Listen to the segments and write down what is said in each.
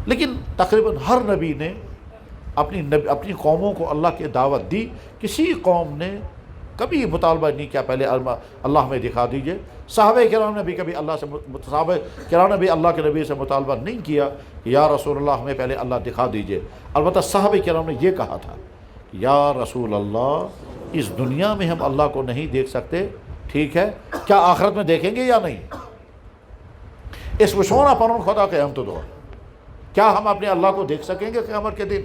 لیکن تقریباً ہر نبی نے اپنی قوموں کو اللہ کی دعوت دی. کسی قوم نے کبھی مطالبہ نہیں کیا پہلے اللہ ہمیں دکھا دیجئے. صحابہ کرام نے بھی کبھی صحابہ کرام نے بھی اللہ کے نبی سے مطالبہ نہیں کیا کہ یا رسول اللہ ہمیں پہلے اللہ دکھا دیجئے. البتہ صحابہ کرام نے یہ کہا تھا یا رسول اللہ اس دنیا میں ہم اللہ کو نہیں دیکھ سکتے، ٹھیک ہے، کیا آخرت میں دیکھیں گے یا نہیں؟ اس وشونا پرون خدا قیامت دو، کیا ہم اپنے اللہ کو دیکھ سکیں گے قیامت کے دن؟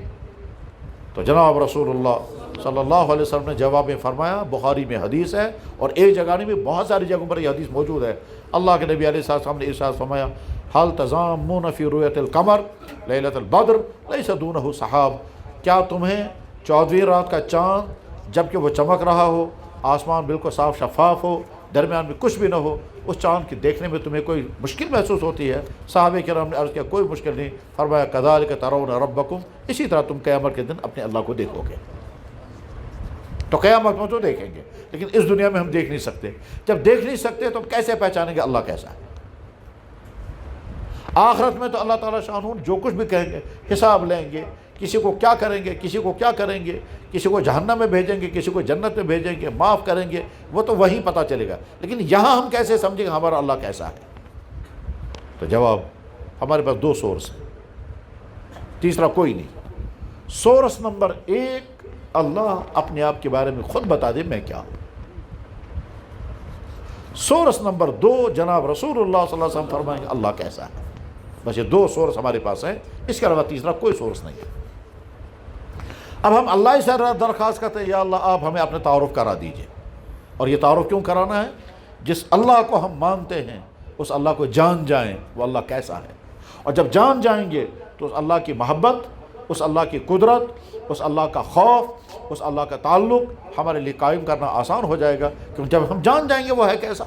تو جناب رسول اللہ صلی اللہ علیہ وسلم نے جواب میں فرمایا، بخاری میں حدیث ہے اور ایک جگہ نہیں بھی بہت ساری جگہوں پر یہ حدیث موجود ہے. اللہ کے نبی علیہ السلام نے ارشاد فرمایا حل تضامون فی رؤیت القمر لیلۃ البدر لیس دونہ سحاب. کیا تمہیں 14ویں رات کا چاند جب کہ وہ چمک رہا ہو، آسمان بالکل صاف شفاف ہو، درمیان میں کچھ بھی نہ ہو، اس چاند کی دیکھنے میں تمہیں کوئی مشکل محسوس ہوتی ہے؟ صحابہ کرام نے عرض کیا کوئی مشکل نہیں. فرمایا کذالک ترون ربکم، اسی طرح تم قیامت کے دن اپنے اللہ کو دیکھو گے. تو قیامت میں تو دیکھیں گے، لیکن اس دنیا میں ہم دیکھ نہیں سکتے. جب دیکھ نہیں سکتے تو ہم کیسے پہچانیں گے اللہ کیسا ہے؟ آخرت میں تو اللہ تعالیٰ شانہ جو کچھ بھی کہیں گے حساب لیں گے، کسی کو کیا کریں گے، کسی کو کیا کریں گے، کسی کو جہنم میں بھیجیں گے، کسی کو جنت میں بھیجیں گے، معاف کریں گے، وہ تو وہیں پتہ چلے گا. لیکن یہاں ہم کیسے سمجھیں گے ہمارا اللہ کیسا ہے؟ تو جواب ہمارے پاس 2 سورس ہیں، تیسرا کوئی نہیں. سورس نمبر 1 اللہ اپنے آپ کے بارے میں خود بتا دے میں کیا ہوں. سورس نمبر 2 جناب رسول اللہ صلی اللہ علیہ وسلم فرمائیں گے اللہ کیسا ہے. بس یہ 2 سورس ہمارے پاس ہیں، اس کے علاوہ تیسرا کوئی سورس نہیں ہے. اب ہم اللہ سے درخواست کرتے ہیں یا اللہ آپ ہمیں اپنے تعارف کرا دیجئے. اور یہ تعارف کیوں کرانا ہے؟ جس اللہ کو ہم مانتے ہیں اس اللہ کو جان جائیں وہ اللہ کیسا ہے. اور جب جان جائیں گے تو اس اللہ کی محبت، اس اللہ کی قدرت، اس اللہ کا خوف، اس اللہ کا تعلق ہمارے لیے قائم کرنا آسان ہو جائے گا، کیونکہ جب ہم جان جائیں گے وہ ہے کیسا.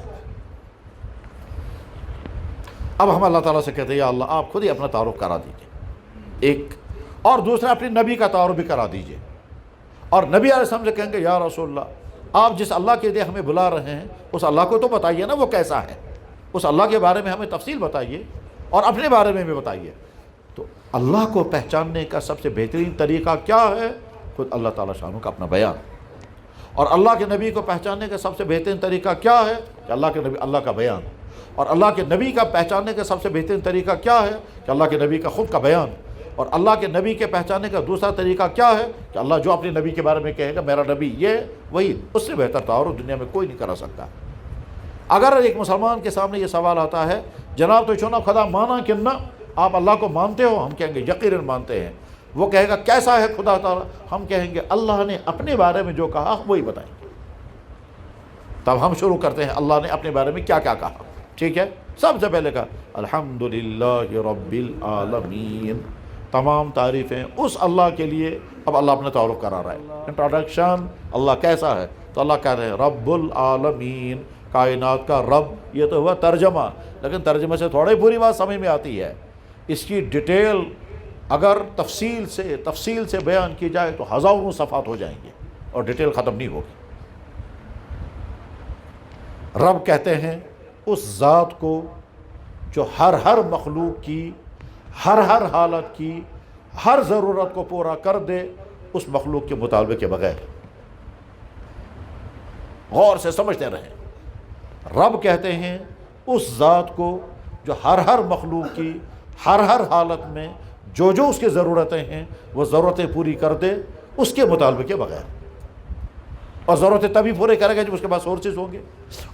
اب ہم اللہ تعالیٰ سے کہتے ہیں یا اللہ آپ خود ہی اپنا تعارف کرا دیجئے ایک، اور دوسرا اپنے نبی کا تعارف بھی کرا دیجئے. اور نبی علیہ السلام سے کہیں گے یا رسول اللہ آپ جس اللہ کے لیے ہمیں بلا رہے ہیں اس اللہ کو تو بتائیے نا وہ کیسا ہے، اس اللہ کے بارے میں ہمیں تفصیل بتائیے اور اپنے بارے میں بھی بتائیے. تو اللہ کو پہچاننے کا سب سے بہترین طریقہ کیا ہے؟ خود اللہ تعالیٰ شانہ کا اپنا بیان. اور اللہ کے نبی کو پہچاننے کا سب سے بہترین طریقہ کیا ہے؟ کہ اللہ کے نبی اللہ کا بیان. اور اللہ کے نبی کا پہچاننے کا سب سے بہترین طریقہ کیا ہے؟ کہ اللہ کے نبی کا خود کا بیان. اور اللہ کے نبی کے پہچاننے کا دوسرا طریقہ کیا ہے؟ کہ اللہ جو اپنے نبی کے بارے میں کہے گا میرا نبی یہ وہی، اس سے بہتر تعارف دنیا میں کوئی نہیں کرا سکتا. اگر ایک مسلمان کے سامنے یہ سوال آتا ہے جناب تو چونا خدا مانا کننا، آپ اللہ کو مانتے ہو؟ ہم کہیں گے یقیناً مانتے ہیں. وہ کہے گا کیسا ہے خدا تعالیٰ؟ ہم کہیں گے اللہ نے اپنے بارے میں جو کہا وہی بتائیں گے. تب ہم شروع کرتے ہیں اللہ نے اپنے بارے میں کیا کیا کہا. ٹھیک ہے، سب سے پہلے کہا الحمدللہ رب العالمین، تمام تعریفیں اس اللہ کے لیے. اب اللہ اپنا تعارف کرا رہا ہے. انٹروڈکشن اللہ کیسا ہے تو اللہ کہہ رہے ہیں رب العالمین، کائنات کا رب. یہ تو ہوا ترجمہ، لیکن ترجمے سے تھوڑی پوری بات سمجھ میں آتی ہے. اس کی ڈیٹیل اگر تفصیل سے بیان کی جائے تو ہزاروں صفحات ہو جائیں گے اور ڈیٹیل ختم نہیں ہوگی. رب کہتے ہیں اس ذات کو جو ہر مخلوق کی ہر حالت کی ہر ضرورت کو پورا کر دے اس مخلوق کے مطالبے کے بغیر. غور سے سمجھتے رہیں. رب کہتے ہیں اس ذات کو جو ہر مخلوق کی ہر حالت میں جو اس کی ضرورتیں ہیں وہ ضرورتیں پوری کر دے اس کے مطالبے کے بغیر. اور ضرورتیں تبھی پورے کرے گا جب اس کے پاس سورسز ہوں گے.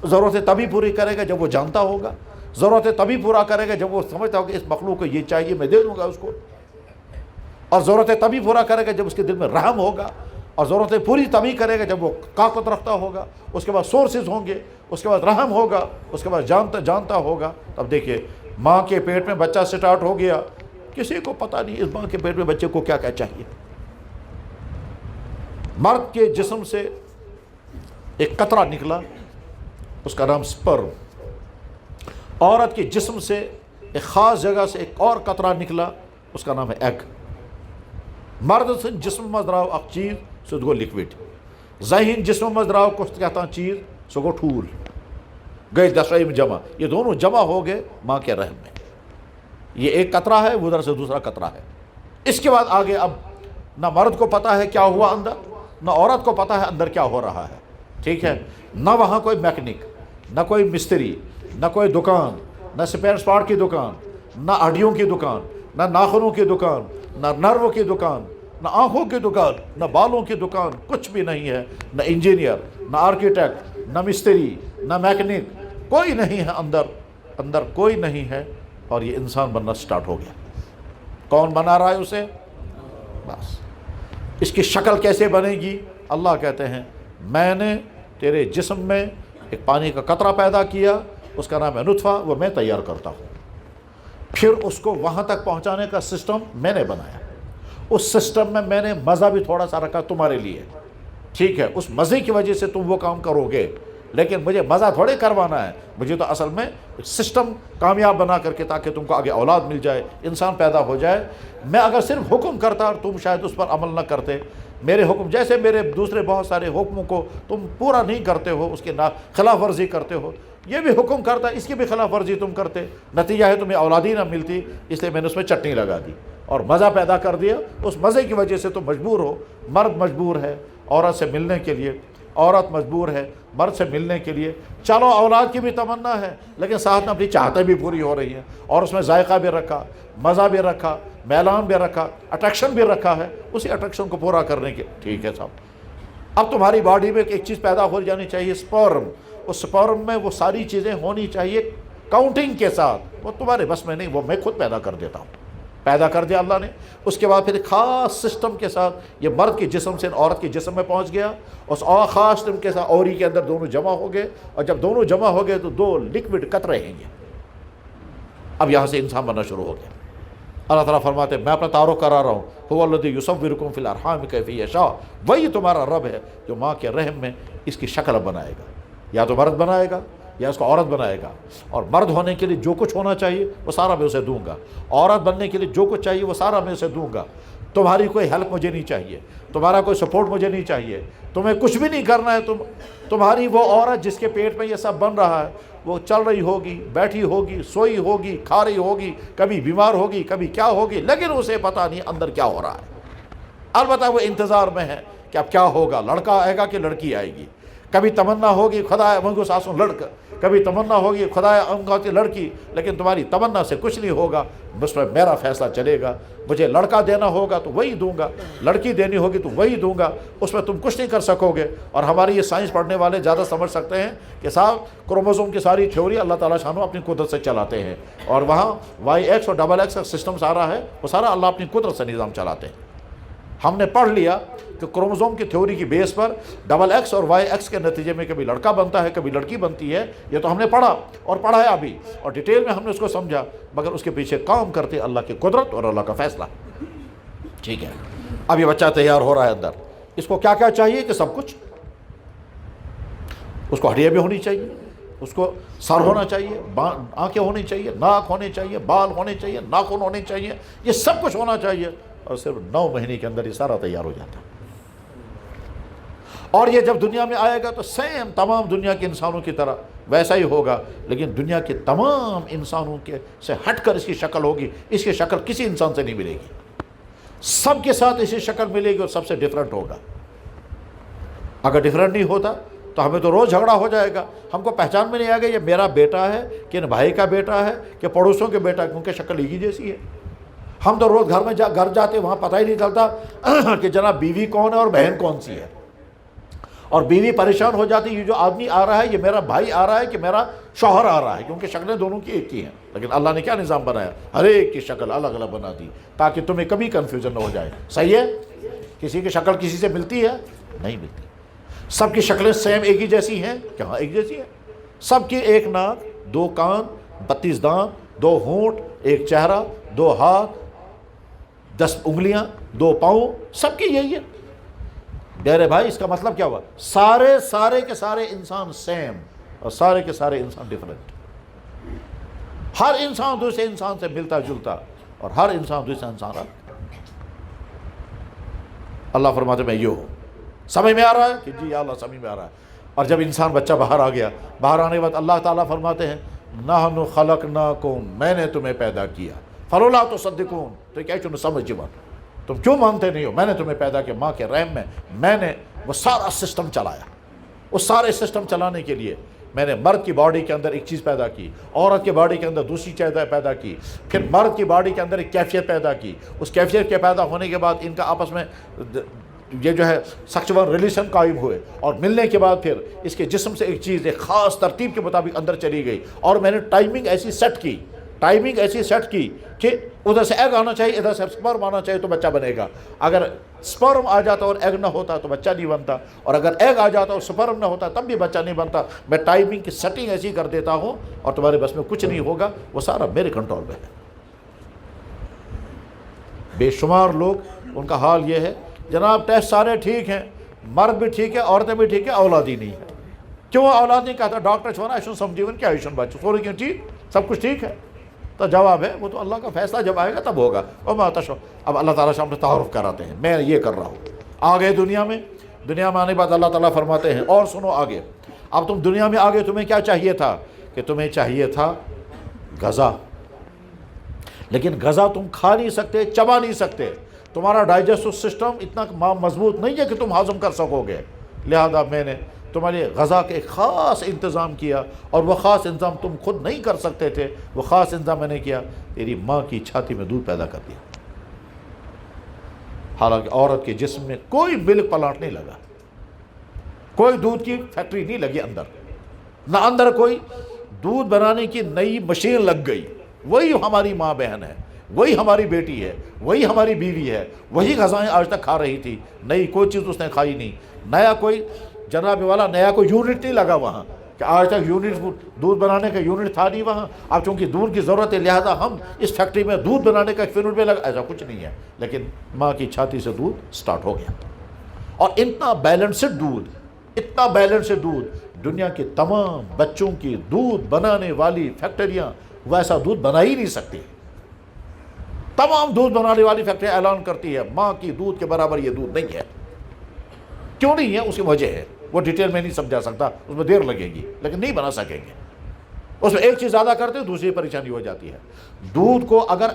ضرورتیں تبھی پوری کرے گا جب وہ جانتا ہوگا. ضرورتیں تبھی پورا کرے گا جب وہ سمجھتا ہوگا کہ اس مخلوق کو یہ چاہیے میں دے دوں گا اس کو. اور ضرورتیں تبھی پورا کرے گا جب اس کے دل میں رحم ہوگا. اور ضرورتیں پوری تبھی کرے گا جب وہ طاقت رکھتا ہوگا. اس کے بعد سورسز ہوں گے، اس کے بعد رحم ہوگا، اس کے بعد جانتا ہوگا. اب دیکھیے ماں کے پیٹ میں بچہ سٹارٹ ہو گیا، کسی کو پتہ نہیں اس ماں کے پیٹ میں بچے کو کیا چاہیے. مرد کے جسم سے ایک قطرہ نکلا، اس کا نام سپرم. عورت کے جسم سے ایک خاص جگہ سے ایک اور قطرہ نکلا، اس کا نام ہے ایگ. مرد سے جسم مزدراو اک چیز سو گو لکوڈ. ذہن جسم مزدراو کچھ کہتا چیز سو گو ٹھول. گئے 10 میں جمع، یہ دونوں جمع ہو گئے ماں کے رحم میں. یہ ایک قطرہ ہے، ادھر سے دوسرا قطرہ ہے۔ اس کے بعد آگے اب نہ مرد کو پتہ ہے کیا ہوا اندر، نہ عورت کو پتہ ہے اندر کیا ہو رہا ہے، ٹھیک ہے؟ نہ وہاں کوئی میکینک، نہ کوئی مستری، نہ کوئی دکان، نہ سپیئر پارٹ کی دکان، نہ ہڈیوں کی دکان، نہ ناخنوں کی دکان، نہ نرو کی دکان، نہ آنکھوں کی دکان، نہ بالوں کی دکان، کچھ بھی نہیں ہے۔ نہ انجینئر، نہ آرکیٹیکٹ، نہ مستری، نہ میکینک، کوئی نہیں ہے اندر کوئی نہیں ہے، اور یہ انسان بننا سٹارٹ ہو گیا۔ کون بنا رہا ہے اسے؟ بس اس کی شکل کیسے بنے گی؟ اللہ کہتے ہیں میں نے تیرے جسم میں ایک پانی کا قطرہ پیدا کیا، اس کا نام ہے نطفہ، وہ میں تیار کرتا ہوں، پھر اس کو وہاں تک پہنچانے کا سسٹم میں نے بنایا۔ اس سسٹم میں نے مزہ بھی تھوڑا سا رکھا تمہارے لیے، ٹھیک ہے؟ اس مزے کی وجہ سے تم وہ کام کرو گے، لیکن مجھے مزہ تھوڑے کروانا ہے، مجھے تو اصل میں سسٹم کامیاب بنا کر کے تاکہ تم کو آگے اولاد مل جائے، انسان پیدا ہو جائے۔ میں اگر صرف حکم کرتا اور تم شاید اس پر عمل نہ کرتے، میرے حکم جیسے میرے دوسرے بہت سارے حکموں کو تم پورا نہیں کرتے ہو، اس کے خلاف ورزی کرتے ہو، یہ بھی حکم کرتا اس کی بھی خلاف ورزی تم کرتے، نتیجہ ہے تمہیں اولادی نہ ملتی، اس لیے میں نے اس میں چٹنی لگا دی اور مزہ پیدا کر دیا۔ اس مزے کی وجہ سے تم مجبور ہو، مرد مجبور ہے عورت سے ملنے کے لیے، عورت مجبور ہے مرد سے ملنے کے لیے۔ چلو اولاد کی بھی تمنا ہے، لیکن ساتھ میں اپنی چاہتیں بھی پوری ہو رہی ہیں، اور اس میں ذائقہ بھی رکھا، مزہ بھی رکھا، میلان بھی رکھا، اٹریکشن بھی رکھا ہے، اسی اٹریکشن کو پورا کرنے کے، ٹھیک ہے صاحب؟ اب تمہاری باڈی میں ایک چیز پیدا ہو جانی چاہیے، سپرم۔ اس سپرم میں وہ ساری چیزیں ہونی چاہیے کاؤنٹنگ کے ساتھ، وہ تمہارے بس میں نہیں، وہ میں خود پیدا کر دیتا ہوں۔ پیدا کر دیا اللہ نے، اس کے بعد پھر ایک خاص سسٹم کے ساتھ یہ مرد کے جسم سے عورت کے جسم میں پہنچ گیا، اس اور خاص سسٹم کے ساتھ اوری کے اندر دونوں جمع ہو گئے، اور جب دونوں جمع ہو گئے تو دو لکوڈ قطرے ہیں گے، اب یہاں سے انسان بننا شروع ہو گیا۔ اللہ تعالیٰ فرماتے ہیں میں اپنا تعارف کرا رہا ہوں، هو الذی یصورکم فی الارحام کیف یشاء، وہی تمہارا رب ہے جو ماں کے رحم میں اس کی شکل بنائے گا، یا تو مرد بنائے گا یا اس کو عورت بنائے گا، اور مرد ہونے کے لیے جو کچھ ہونا چاہیے وہ سارا میں اسے دوں گا، عورت بننے کے لیے جو کچھ چاہیے وہ سارا میں اسے دوں گا۔ تمہاری کوئی ہیلپ مجھے نہیں چاہیے، تمہارا کوئی سپورٹ مجھے نہیں چاہیے، تمہیں کچھ بھی نہیں کرنا ہے۔ تمہاری وہ عورت جس کے پیٹ میں یہ سب بن رہا ہے وہ چل رہی ہوگی، بیٹھی ہوگی، سوئی ہوگی، کھا رہی ہوگی، کبھی بیمار ہوگی، کبھی کیا ہوگی، لیکن اسے پتہ نہیں اندر کیا ہو رہا ہے۔ البتہ وہ انتظار میں ہے کہ اب کیا ہوگا، لڑکا آئے گا کہ لڑکی آئے گی۔ کبھی تمنا ہوگی خدا منگو ساسوں لڑکا، کبھی تمنا ہوگی خدا انگاتی لڑکی، لیکن تمہاری تمنا سے کچھ نہیں ہوگا، بس میں میرا فیصلہ چلے گا۔ مجھے لڑکا دینا ہوگا تو وہی دوں گا، لڑکی دینی ہوگی تو وہی دوں گا، اس میں تم کچھ نہیں کر سکو گے۔ اور ہماری یہ سائنس پڑھنے والے زیادہ سمجھ سکتے ہیں کہ صاحب کروموزوم کی ساری تھیوری اللہ تعالیٰ شانو اپنی قدرت سے چلاتے ہیں، اور وہاں وائی ایکس اور ڈبل ایکس کا سسٹم سارا ہے، وہ سارا اللہ اپنی قدرت سے نظام چلاتے ہیں۔ ہم نے پڑھ لیا کہ کروموزوم کی تھیوری کی بیس پر ڈبل ایکس اور وائی ایکس کے نتیجے میں کبھی لڑکا بنتا ہے، کبھی لڑکی بنتی ہے، یہ تو ہم نے پڑھا اور پڑھایا بھی، اور ڈیٹیل میں ہم نے اس کو سمجھا، مگر اس کے پیچھے کام کرتے اللہ کی قدرت اور اللہ کا فیصلہ، ٹھیک ہے؟ اب یہ بچہ تیار ہو رہا ہے اندر، اس کو کیا کیا چاہیے کہ سب کچھ، اس کو ہڈیاں بھی ہونی چاہیے، اس کو سر ہونا چاہیے، آنکھیں ہونی چاہیے، ناک ہونے چاہیے، بال ہونے چاہیے، ناخن ہونے چاہیے، یہ سب کچھ ہونا چاہیے، اور صرف 9 مہینے کے اندر یہ سارا تیار ہو جاتا ہے۔ اور یہ جب دنیا میں آئے گا تو سیم تمام دنیا کے انسانوں کی طرح ویسا ہی ہوگا، لیکن دنیا کے تمام انسانوں کے سے ہٹ کر اس کی شکل ہوگی، اس کی شکل کسی انسان سے نہیں ملے گی، سب کے ساتھ اسی شکل ملے گی اور سب سے ڈیفرنٹ ہوگا۔ اگر ڈیفرنٹ نہیں ہوتا تو ہمیں تو روز جھگڑا ہو جائے گا، ہم کو پہچان میں نہیں آئے گا یہ میرا بیٹا ہے کہ بھائی کا بیٹا ہے کہ پڑوسوں کے بیٹا ہے، کیونکہ شکل ایک ہی جیسی ہے۔ ہم تو روز گھر جاتے وہاں پتہ ہی نہیں چلتا کہ جناب بیوی کون ہے اور بہن کون سی ہے، اور بیوی پریشان ہو جاتی یہ جو آدمی آ رہا ہے یہ میرا بھائی آ رہا ہے کہ میرا شوہر آ رہا ہے، کیونکہ شکلیں دونوں کی ایک ہی ہیں۔ لیکن اللہ نے کیا نظام بنایا، ہر ایک کی شکل الگ الگ بنا دی تاکہ تمہیں کبھی کنفیوژن نہ ہو جائے۔ صحیح ہے؟ کسی کی شکل کسی سے ملتی ہے؟ نہیں ملتی۔ سب کی شکلیں سیم ایک ہی جیسی ہیں؟ کہاں ایک جیسی ہیں؟ سب کی ایک ناک، 2 کان، 32 دانت، 2 ہونٹ، ایک چہرہ، 2 ہاتھ، 10 انگلیاں، 2 پاؤں، سب کی یہی ہے۔ میرے بھائی اس کا مطلب کیا ہوا؟ سارے کے سارے انسان سیم اور سارے کے سارے انسان ڈفرینٹ۔ ہر انسان دوسرے انسان سے ملتا جلتا اور ہر انسان دوسرے انسان الگ۔ اللہ فرماتے میں یہ ہوں، سمجھ میں آ رہا ہے کہ جی یا اللہ سمجھ میں آ رہا ہے۔ اور جب انسان بچہ باہر آ گیا، باہر آنے کے بعد اللہ تعالیٰ فرماتے ہیں نحن خلقناکم، میں نے تمہیں پیدا کیا، فلولا تصدقون، تو کیا چون سمجھ جوان، تم کیوں مانتے نہیں ہو؟ میں نے تمہیں پیدا کیا ماں کے رحم میں نے وہ سارا سسٹم چلایا. اس سارے سسٹم چلانے کے لیے میں نے مرد کی باڈی کے اندر ایک چیز پیدا کی، عورت کی باڈی کے اندر دوسری چیز پیدا کی، پھر مرد کی باڈی کے اندر ایک کیفیت پیدا کی. اس کیفیت کے پیدا ہونے کے بعد ان کا آپس میں یہ جو ہے سیکشول ریلیشن قائم ہوئے، اور ملنے کے بعد پھر اس کے جسم سے ایک چیز ایک خاص ترتیب کے مطابق اندر چلی گئی. اور میں نے ٹائمنگ ایسی سیٹ کی کہ ادھر سے ایگ آنا چاہیے، ادھر سے سپرم آنا چاہیے تو بچہ بنے گا. اگر سپرم آ جاتا اور ایگ نہ ہوتا تو بچہ نہیں بنتا، اور اگر ایگ آ جاتا اور سپرم نہ ہوتا تب بھی بچہ نہیں بنتا. میں ٹائمنگ کی سیٹنگ ایسی کر دیتا ہوں اور تمہارے بس میں کچھ نہیں ہوگا، وہ سارا میرے کنٹرول میں ہے. بے شمار لوگ ان کا حال یہ ہے جناب ٹیسٹ سارے ٹھیک ہیں، مرد بھی ٹھیک ہے، عورتیں بھی ٹھیک ہے، اولاد ہی نہیں ہے. کیوں اولاد نہیں کہتا؟ ڈاکٹر چھوڑا ایشن سمجھیون کیا ایشن بچہ سورے کیوں ٹھیک سب کچھ ٹھیک ہے. تو جواب ہے وہ تو اللہ کا فیصلہ جب آئے گا تب ہوگا. اب اللہ تعالیٰ سے تعارف کراتے ہیں، میں یہ کر رہا ہوں. آگے دنیا میں آنے کے بعد اللہ تعالیٰ فرماتے ہیں اور سنو آگے. اب تم دنیا میں آگے تمہیں کیا چاہیے تھا؟ کہ تمہیں چاہیے تھا غذا، لیکن غذا تم کھا نہیں سکتے، چبا نہیں سکتے. تمہارا ڈائجسٹو سسٹم اتنا مضبوط نہیں ہے کہ تم ہضم کر سکو گے. لہذا میں نے تمہارے لیے غذا کا ایک خاص انتظام کیا، اور وہ خاص انتظام تم خود نہیں کر سکتے تھے. وہ خاص انتظام میں نے کیا، تیری ماں کی چھاتی میں دودھ پیدا کر دیا. حالانکہ عورت کے جسم میں کوئی ملک پلاٹ نہیں لگا، کوئی دودھ کی فیکٹری نہیں لگی اندر، نہ اندر کوئی دودھ بنانے کی نئی مشین لگ گئی. وہی ہماری ماں بہن ہے، وہی ہماری بیٹی ہے، وہی ہماری بیوی ہے، وہی غذائیں آج تک کھا رہی تھی. نئی کوئی چیز اس نے کھائی نہیں. نیا کوئی جناب والا نیا کوئی یونٹ نہیں لگا وہاں کہ آج تک یونٹ دودھ بنانے کا یونٹ تھا نہیں وہاں. اب چونکہ دودھ کی ضرورت ہے لہذا ہم اس فیکٹری میں دودھ بنانے کا ایک یونٹ میں لگا، ایسا کچھ نہیں ہے. لیکن ماں کی چھاتی سے دودھ سٹارٹ ہو گیا. اور اتنا بیلنسڈ دودھ دنیا کے تمام بچوں کی دودھ بنانے والی فیکٹریاں ویسا دودھ بنا ہی نہیں سکتی. تمام دودھ بنانے والی فیکٹریاں اعلان کرتی ہے ماں کی دودھ کے برابر یہ دودھ نہیں ہے. کیوں نہیں ہے؟ اس کی وجہ ہے، وہ ڈیٹیل میں نہیں سمجھا سکتا، اس میں دیر لگے گی لیکن نہیں بنا سکیں گے. اس میں ایک چیز زیادہ کرتے ہیں دوسری پریشانی ہو جاتی ہے. دودھ کو اگر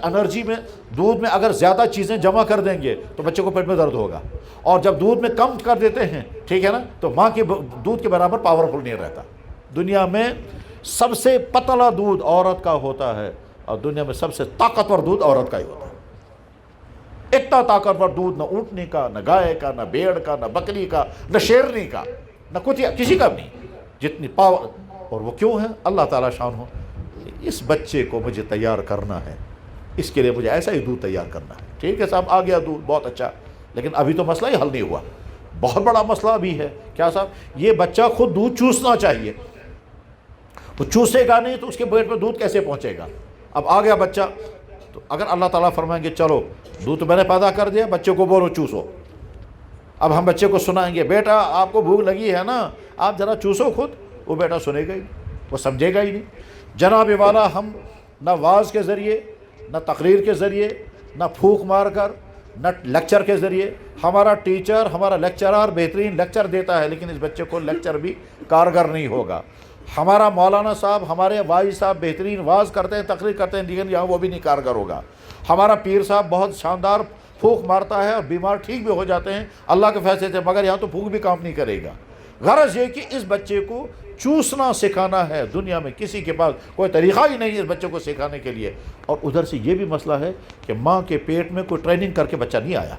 دودھ میں اگر زیادہ چیزیں جمع کر دیں گے تو بچے کو پیٹ میں درد ہوگا، اور جب دودھ میں کم کر دیتے ہیں ٹھیک ہے نا تو ماں کے دودھ کے برابر پاورفل نہیں رہتا. دنیا میں سب سے پتلا دودھ عورت کا ہوتا ہے، اور دنیا میں سب سے طاقتور دودھ عورت کا ہی ہوتا ہے. اتنا طاقتور دودھ نہ اونٹنی کا، نہ گائے کا، نہ بھیڑ کا، نہ بکری کا، نہ شیرنی کا، نہ کچھ کسی کا بھی نہیں. جتنی پاور. اور وہ کیوں ہے؟ اللہ تعالیٰ شان ہو، اس بچے کو مجھے تیار کرنا ہے، اس کے لیے مجھے ایسا ہی دودھ تیار کرنا ہے. ٹھیک ہے صاحب آ گیا دودھ، بہت اچھا، لیکن ابھی تو مسئلہ ہی حل نہیں ہوا. بہت بڑا مسئلہ بھی ہے. کیا صاحب؟ یہ بچہ خود دودھ چوسنا چاہیے. وہ چوسے گا نہیں تو اس کے پیٹ میں دودھ کیسے پہنچے گا؟ اب آ گیا بچہ، تو اگر اللہ تعالیٰ فرمائیں گے چلو دودھ میں نے پیدا کر دیا، بچے کو بولو چوسو. اب ہم بچے کو سنائیں گے بیٹا آپ کو بھوک لگی ہے نا، آپ ذرا چوسو خود. وہ بیٹا سنے گا ہی نہیں، وہ سمجھے گا ہی نہیں. جناب والا ہم نہ واز کے ذریعے، نہ تقریر کے ذریعے، نہ پھونک مار کر، نہ لیکچر کے ذریعے. ہمارا ٹیچر، ہمارا لیکچرار بہترین لیکچر دیتا ہے لیکن اس بچے کو لیکچر بھی کارگر نہیں ہوگا. ہمارا مولانا صاحب، ہمارے واعظ صاحب بہترین واز کرتے ہیں، تقریر کرتے ہیں، لیکن یہاں وہ بھی نہیں کارگر ہوگا. ہمارا پیر صاحب بہت شاندار پھونک مارتا ہے اور بیمار ٹھیک بھی ہو جاتے ہیں اللہ کے فیصلے سے، مگر یہاں تو پھونک بھی کام نہیں کرے گا. غرض یہ کہ اس بچے کو چوسنا سکھانا ہے. دنیا میں کسی کے پاس کوئی طریقہ ہی نہیں ہے اس بچے کو سکھانے کے لیے. اور ادھر سے یہ بھی مسئلہ ہے کہ ماں کے پیٹ میں کوئی ٹریننگ کر کے بچہ نہیں آیا،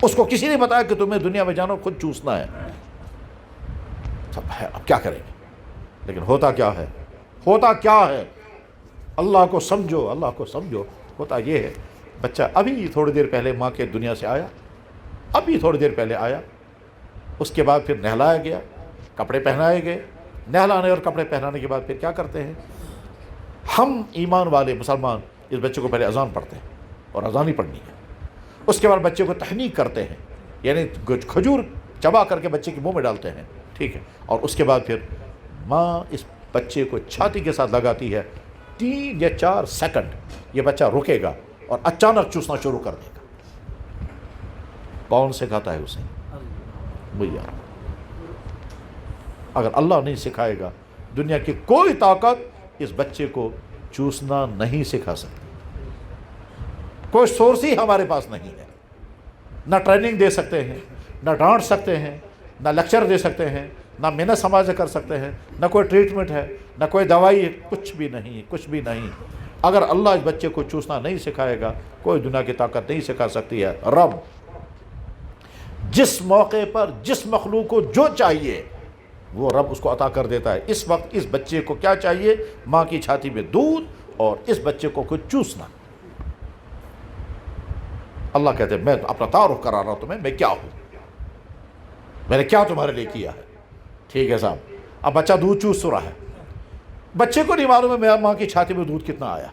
اس کو کسی نے بتایا کہ تمہیں دنیا میں جانا خود چوسنا ہے. اب کیا کریں گے؟ لیکن ہوتا کیا ہے؟ اللہ کو سمجھو. ہوتا یہ ہے بچہ ابھی تھوڑی دیر پہلے ماں کے دنیا سے آیا، اس کے بعد پھر نہلایا گیا، کپڑے پہنائے گئے. نہلانے اور کپڑے پہنانے کے بعد پھر کیا کرتے ہیں ہم ایمان والے مسلمان؟ اس بچے کو پہلے اذان پڑھتے ہیں، اور اذان ہی پڑھنی ہے. اس کے بعد بچے کو تحنیک کرتے ہیں، یعنی کھجور چبا کر کے بچے کے منہ میں ڈالتے ہیں. ٹھیک ہے. اور اس کے بعد پھر ماں اس بچے کو چھاتی کے ساتھ لگاتی ہے. 3 یا 4 سیکنڈ یہ بچہ رکے گا اور اچانک چوسنا شروع کر دے گا. کون سکھاتا ہے اسے؟ بھیا اگر اللہ نہیں سکھائے گا، دنیا کی کوئی طاقت اس بچے کو چوسنا نہیں سکھا سکتے. کوئی سورس ہی ہمارے پاس نہیں ہے. نہ ٹریننگ دے سکتے ہیں، نہ ڈانٹ سکتے ہیں، نہ لیکچر دے سکتے ہیں، نہ محنت سماج کر سکتے ہیں، نہ کوئی ٹریٹمنٹ ہے، نہ کوئی دوائی ہے، کچھ بھی نہیں، کچھ بھی نہیں. اگر اللہ اس بچے کو چوسنا نہیں سکھائے گا، کوئی دنیا کی طاقت نہیں سکھا سکتی ہے. رب جس موقع پر جس مخلوق کو جو چاہیے وہ رب اس کو عطا کر دیتا ہے. اس وقت اس بچے کو کیا چاہیے؟ ماں کی چھاتی میں دودھ اور اس بچے کو کچھ چوسنا. اللہ کہتے ہیں میں اپنا تعارف کرا رہا ہوں تمہیں، میں کیا ہوں، میں نے کیا تمہارے لیے کیا ہے. ٹھیک ہے صاحب. اب بچہ دودھ چوس رہا ہے. بچے کو نہیں معلوم ہے میرا ماں کی چھاتی میں دودھ کتنا آیا،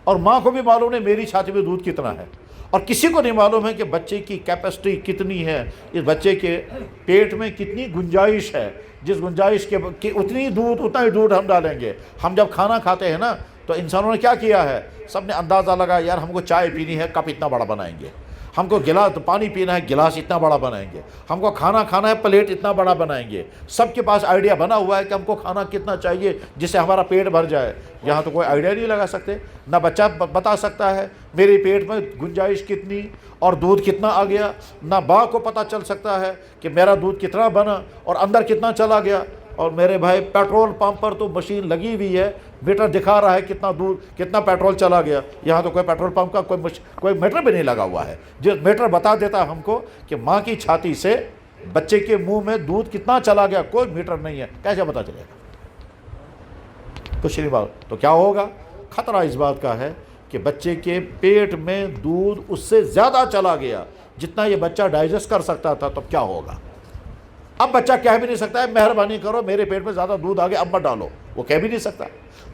اور ماں کو بھی معلوم نہیں میری چھاتی میں دودھ کتنا ہے، اور کسی کو نہیں معلوم ہے کہ بچے کی کیپیسٹی کتنی ہے، اس بچے کے پیٹ میں کتنی گنجائش ہے. جس گنجائش کے اتنا ہی دودھ ہم ڈالیں گے. ہم جب کھانا کھاتے ہیں نا تو انسانوں نے کیا کیا ہے، سب نے اندازہ لگا یار ہم کو چائے پینی ہے کپ اتنا بڑا بنائیں گے، ہم کو گلاس پانی پینا ہے گلاس اتنا بڑا بنائیں گے، ہم کو کھانا کھانا ہے پلیٹ اتنا بڑا بنائیں گے. سب کے پاس آئیڈیا بنا ہوا ہے کہ ہم کو کھانا کتنا چاہیے جس سے ہمارا پیٹ بھر جائے. یہاں تو کوئی آئیڈیا نہیں لگا سکتے. نہ بچہ بتا سکتا ہے میرے پیٹ میں گنجائش کتنی اور دودھ کتنا آ گیا، نہ ماں کو پتہ چل سکتا ہے کہ میرا دودھ کتنا بنا اور اندر کتنا چلا گیا. اور میرے بھائی پیٹرول پمپ پر تو مشین لگی ہوئی ہے، میٹر دکھا رہا ہے کتنا دودھ کتنا پیٹرول چلا گیا. یہاں تو کوئی پیٹرول پمپ کا کوئی میٹر بھی نہیں لگا ہوا ہے جو میٹر بتا دیتا ہے ہم کو کہ ماں کی چھاتی سے بچے کے منہ میں دودھ کتنا چلا گیا. کوئی میٹر نہیں ہے، کیسے پتا چلے گا؟ کچھ نہیں بات. تو کیا ہوگا؟ خطرہ اس بات کا ہے کہ بچے کے پیٹ میں دودھ اس سے زیادہ چلا گیا جتنا یہ بچہ ڈائجسٹ کر سکتا تھا. تو کیا ہوگا؟ اب بچہ کہہ بھی نہیں سکتا ہے مہربانی کرو میرے پیٹ میں زیادہ دودھ آ گیا اب مت ڈالو. وہ کہہ بھی نہیں سکتا.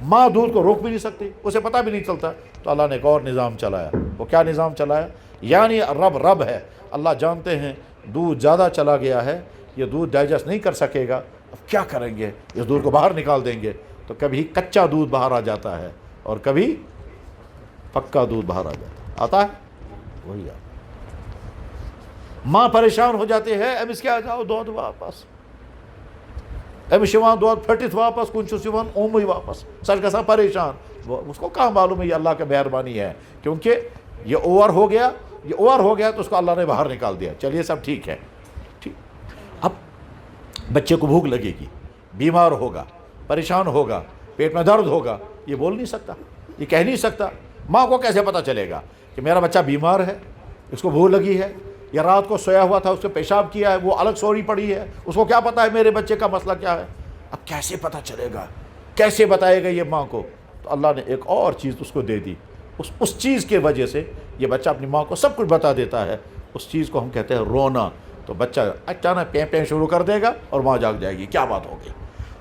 ماں دودھ کو روک بھی نہیں سکتی، اسے پتہ بھی نہیں چلتا. تو اللہ نے ایک اور نظام چلایا. وہ کیا نظام چلایا؟ یعنی رب ہے. اللہ جانتے ہیں دودھ زیادہ چلا گیا ہے، یہ دودھ ڈائجسٹ نہیں کر سکے گا. اب کیا کریں گے؟ اس دودھ کو باہر نکال دیں گے. تو کبھی کچا دودھ باہر آ جاتا ہے اور کبھی پکا دودھ باہر آتا ہے. وہی ماں پریشان ہو جاتی ہے، امس کیا جاؤ دودھ واپس، امس دودھ پھٹت واپس کن اومے واپس. سچ گژھان پریشان. اس کو کہاں معلوم ہے یہ اللہ کی مہربانی ہے، کیونکہ یہ اوور ہو گیا تو اس کو اللہ نے باہر نکال دیا. چلیے سب ٹھیک ہے. ٹھیک. اب بچے کو بھوک لگے گی، بیمار ہوگا، پریشان ہوگا، پیٹ میں درد ہوگا. یہ بول نہیں سکتا، یہ کہہ نہیں سکتا. ماں کو کیسے پتہ چلے گا کہ میرا بچہ بیمار ہے، اس کو بھوک لگی ہے، یا رات کو سویا ہوا تھا اس نے پیشاب کیا ہے، وہ الگ سوری پڑی ہے، اس کو کیا پتہ ہے میرے بچے کا مسئلہ کیا ہے؟ اب کیسے پتہ چلے گا؟ کیسے بتائے گا یہ ماں کو؟ تو اللہ نے ایک اور چیز اس کو دے دی. اس چیز کے وجہ سے یہ بچہ اپنی ماں کو سب کچھ بتا دیتا ہے. اس چیز کو ہم کہتے ہیں رونا. تو بچہ اچانک پیں پیں شروع کر دے گا اور ماں جاگ جائے گی کیا بات ہوگی.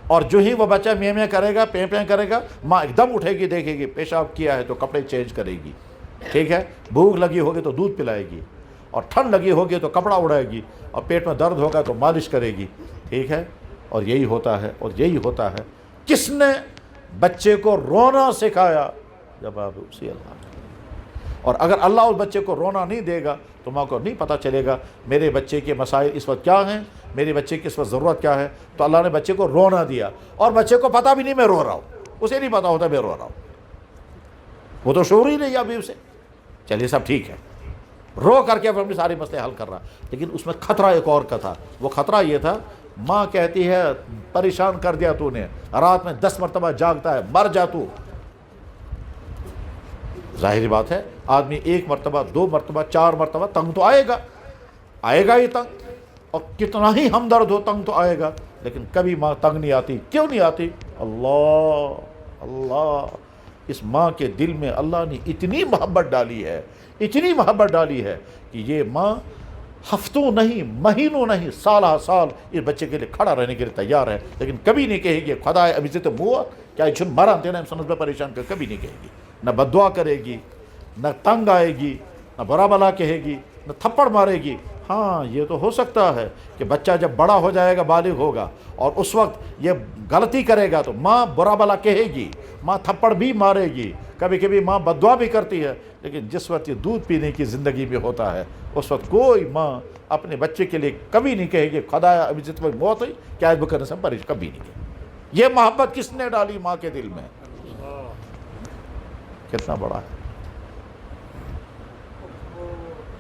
اور جو ہی وہ بچہ میں کرے گا، پیں پیں کرے گا، ماں ایک دم اٹھے گی، دیکھے گی پیشاب کیا ہے تو کپڑے چینج کرے گی. ٹھیک ہے. بھوک لگی ہوگی تو دودھ پلائے گی، اور ٹھنڈ لگی ہوگی تو کپڑا اڑائے گی، اور پیٹ میں درد ہوگا تو مالش کرے گی. ٹھیک ہے. اور یہی ہوتا ہے. کس نے بچے کو رونا سکھایا؟ جواب اسی اللہ نے. اور اگر اللہ اس بچے کو رونا نہیں دے گا تو ماں کو نہیں پتہ چلے گا میرے بچے کے مسائل اس وقت کیا ہیں، میرے بچے کی اس وقت ضرورت کیا ہے. تو اللہ نے بچے کو رونا دیا، اور بچے کو پتہ بھی نہیں میں رو رہا ہوں، اسے نہیں پتہ ہوتا میں رو رہا ہوں، وہ تو شعور ہی نہیں ابھی اسے. چلیے سب ٹھیک ہے. رو کر کے اپنے سارے مسئلے حل کر رہا. لیکن اس میں خطرہ ایک اور کا تھا. وہ خطرہ یہ تھا، ماں کہتی ہے پریشان کر دیا تو نے، رات میں 10 مرتبہ جاگتا ہے، مر جا تو. ظاہری بات ہے آدمی 1 مرتبہ 2 مرتبہ 4 مرتبہ تنگ تو آئے گا ہی تنگ، اور کتنا ہی ہمدرد ہو تنگ تو آئے گا. لیکن کبھی ماں تنگ نہیں آتی. کیوں نہیں آتی؟ اللہ اس ماں کے دل میں اللہ نے اتنی محبت ڈالی ہے کہ یہ ماں ہفتوں نہیں، مہینوں نہیں، سالہ سال اس بچے کے لیے کھڑا رہنے کے لیے تیار ہے. لیکن کبھی نہیں کہے گی خدا ابھی سے تو منہ کیا چھن مرا دینا سنت میں پریشان کر، کبھی نہیں کہے گی. نہ بددعا کرے گی، نہ تنگ آئے گی، نہ برا بلا کہے گی، نہ تھپڑ مارے گی. ہاں یہ تو ہو سکتا ہے کہ بچہ جب بڑا ہو جائے گا، بالغ ہوگا، اور اس وقت یہ غلطی کرے گا تو ماں برا بلا کہے گی، ماں تھپڑ بھی مارے گی، کبھی کبھی ماں بددعا بھی کرتی ہے. لیکن جس وقت یہ دودھ پینے کی زندگی میں ہوتا ہے اس وقت کوئی ماں اپنے بچے کے لیے کبھی نہیں کہے گی خدایا ابھی سے تمہیں موت ہوئی کیا اس کرنے سے پریش، کبھی نہیں کہے. یہ محبت کس نے ڈالی ماں کے دل میں؟ کتنا بڑا ہے.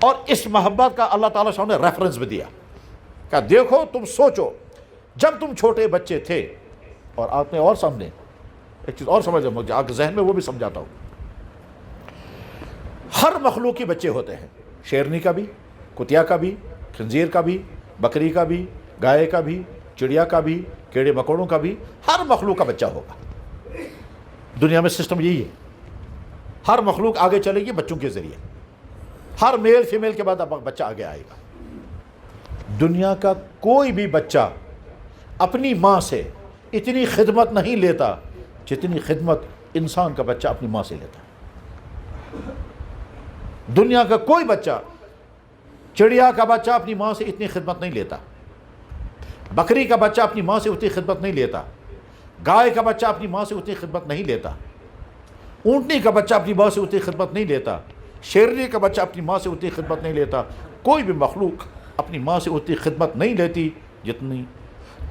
اور اس محبت کا اللہ تعالیٰ صاحب نے ریفرنس بھی دیا کہ دیکھو تم سوچو جب تم چھوٹے بچے تھے. اور آپ نے اور سامنے ایک چیز اور سمجھ مجھے آپ کے ذہن میں وہ بھی سمجھاتا ہوں. ہر مخلوق کے بچے ہوتے ہیں, شیرنی کا بھی, کتیا کا بھی, خنزیر کا بھی, بکری کا بھی, گائے کا بھی, چڑیا کا بھی, کیڑے مکوڑوں کا بھی. ہر مخلوق کا بچہ ہوگا. دنیا میں سسٹم یہی ہے, ہر مخلوق آگے چلے گی بچوں کے ذریعے. ہر میل فیمیل کے بعد اب بچہ آگے آئے گا. دنیا کا کوئی بھی بچہ اپنی ماں سے اتنی خدمت نہیں لیتا جتنی خدمت انسان کا بچہ اپنی ماں سے لیتا ہے. دنیا کا کوئی بچہ, چڑیا کا بچہ اپنی ماں سے اتنی خدمت نہیں لیتا, بکری کا بچہ اپنی ماں سے اتنی خدمت نہیں لیتا, گائے کا بچہ اپنی ماں سے اتنی خدمت نہیں لیتا, اونٹنی کا بچہ اپنی ماں سے اتنی خدمت نہیں لیتا, شیرنی کا بچہ اپنی ماں سے اتنی خدمت نہیں لیتا. کوئی بھی مخلوق اپنی ماں سے اتنی خدمت نہیں لیتی جتنی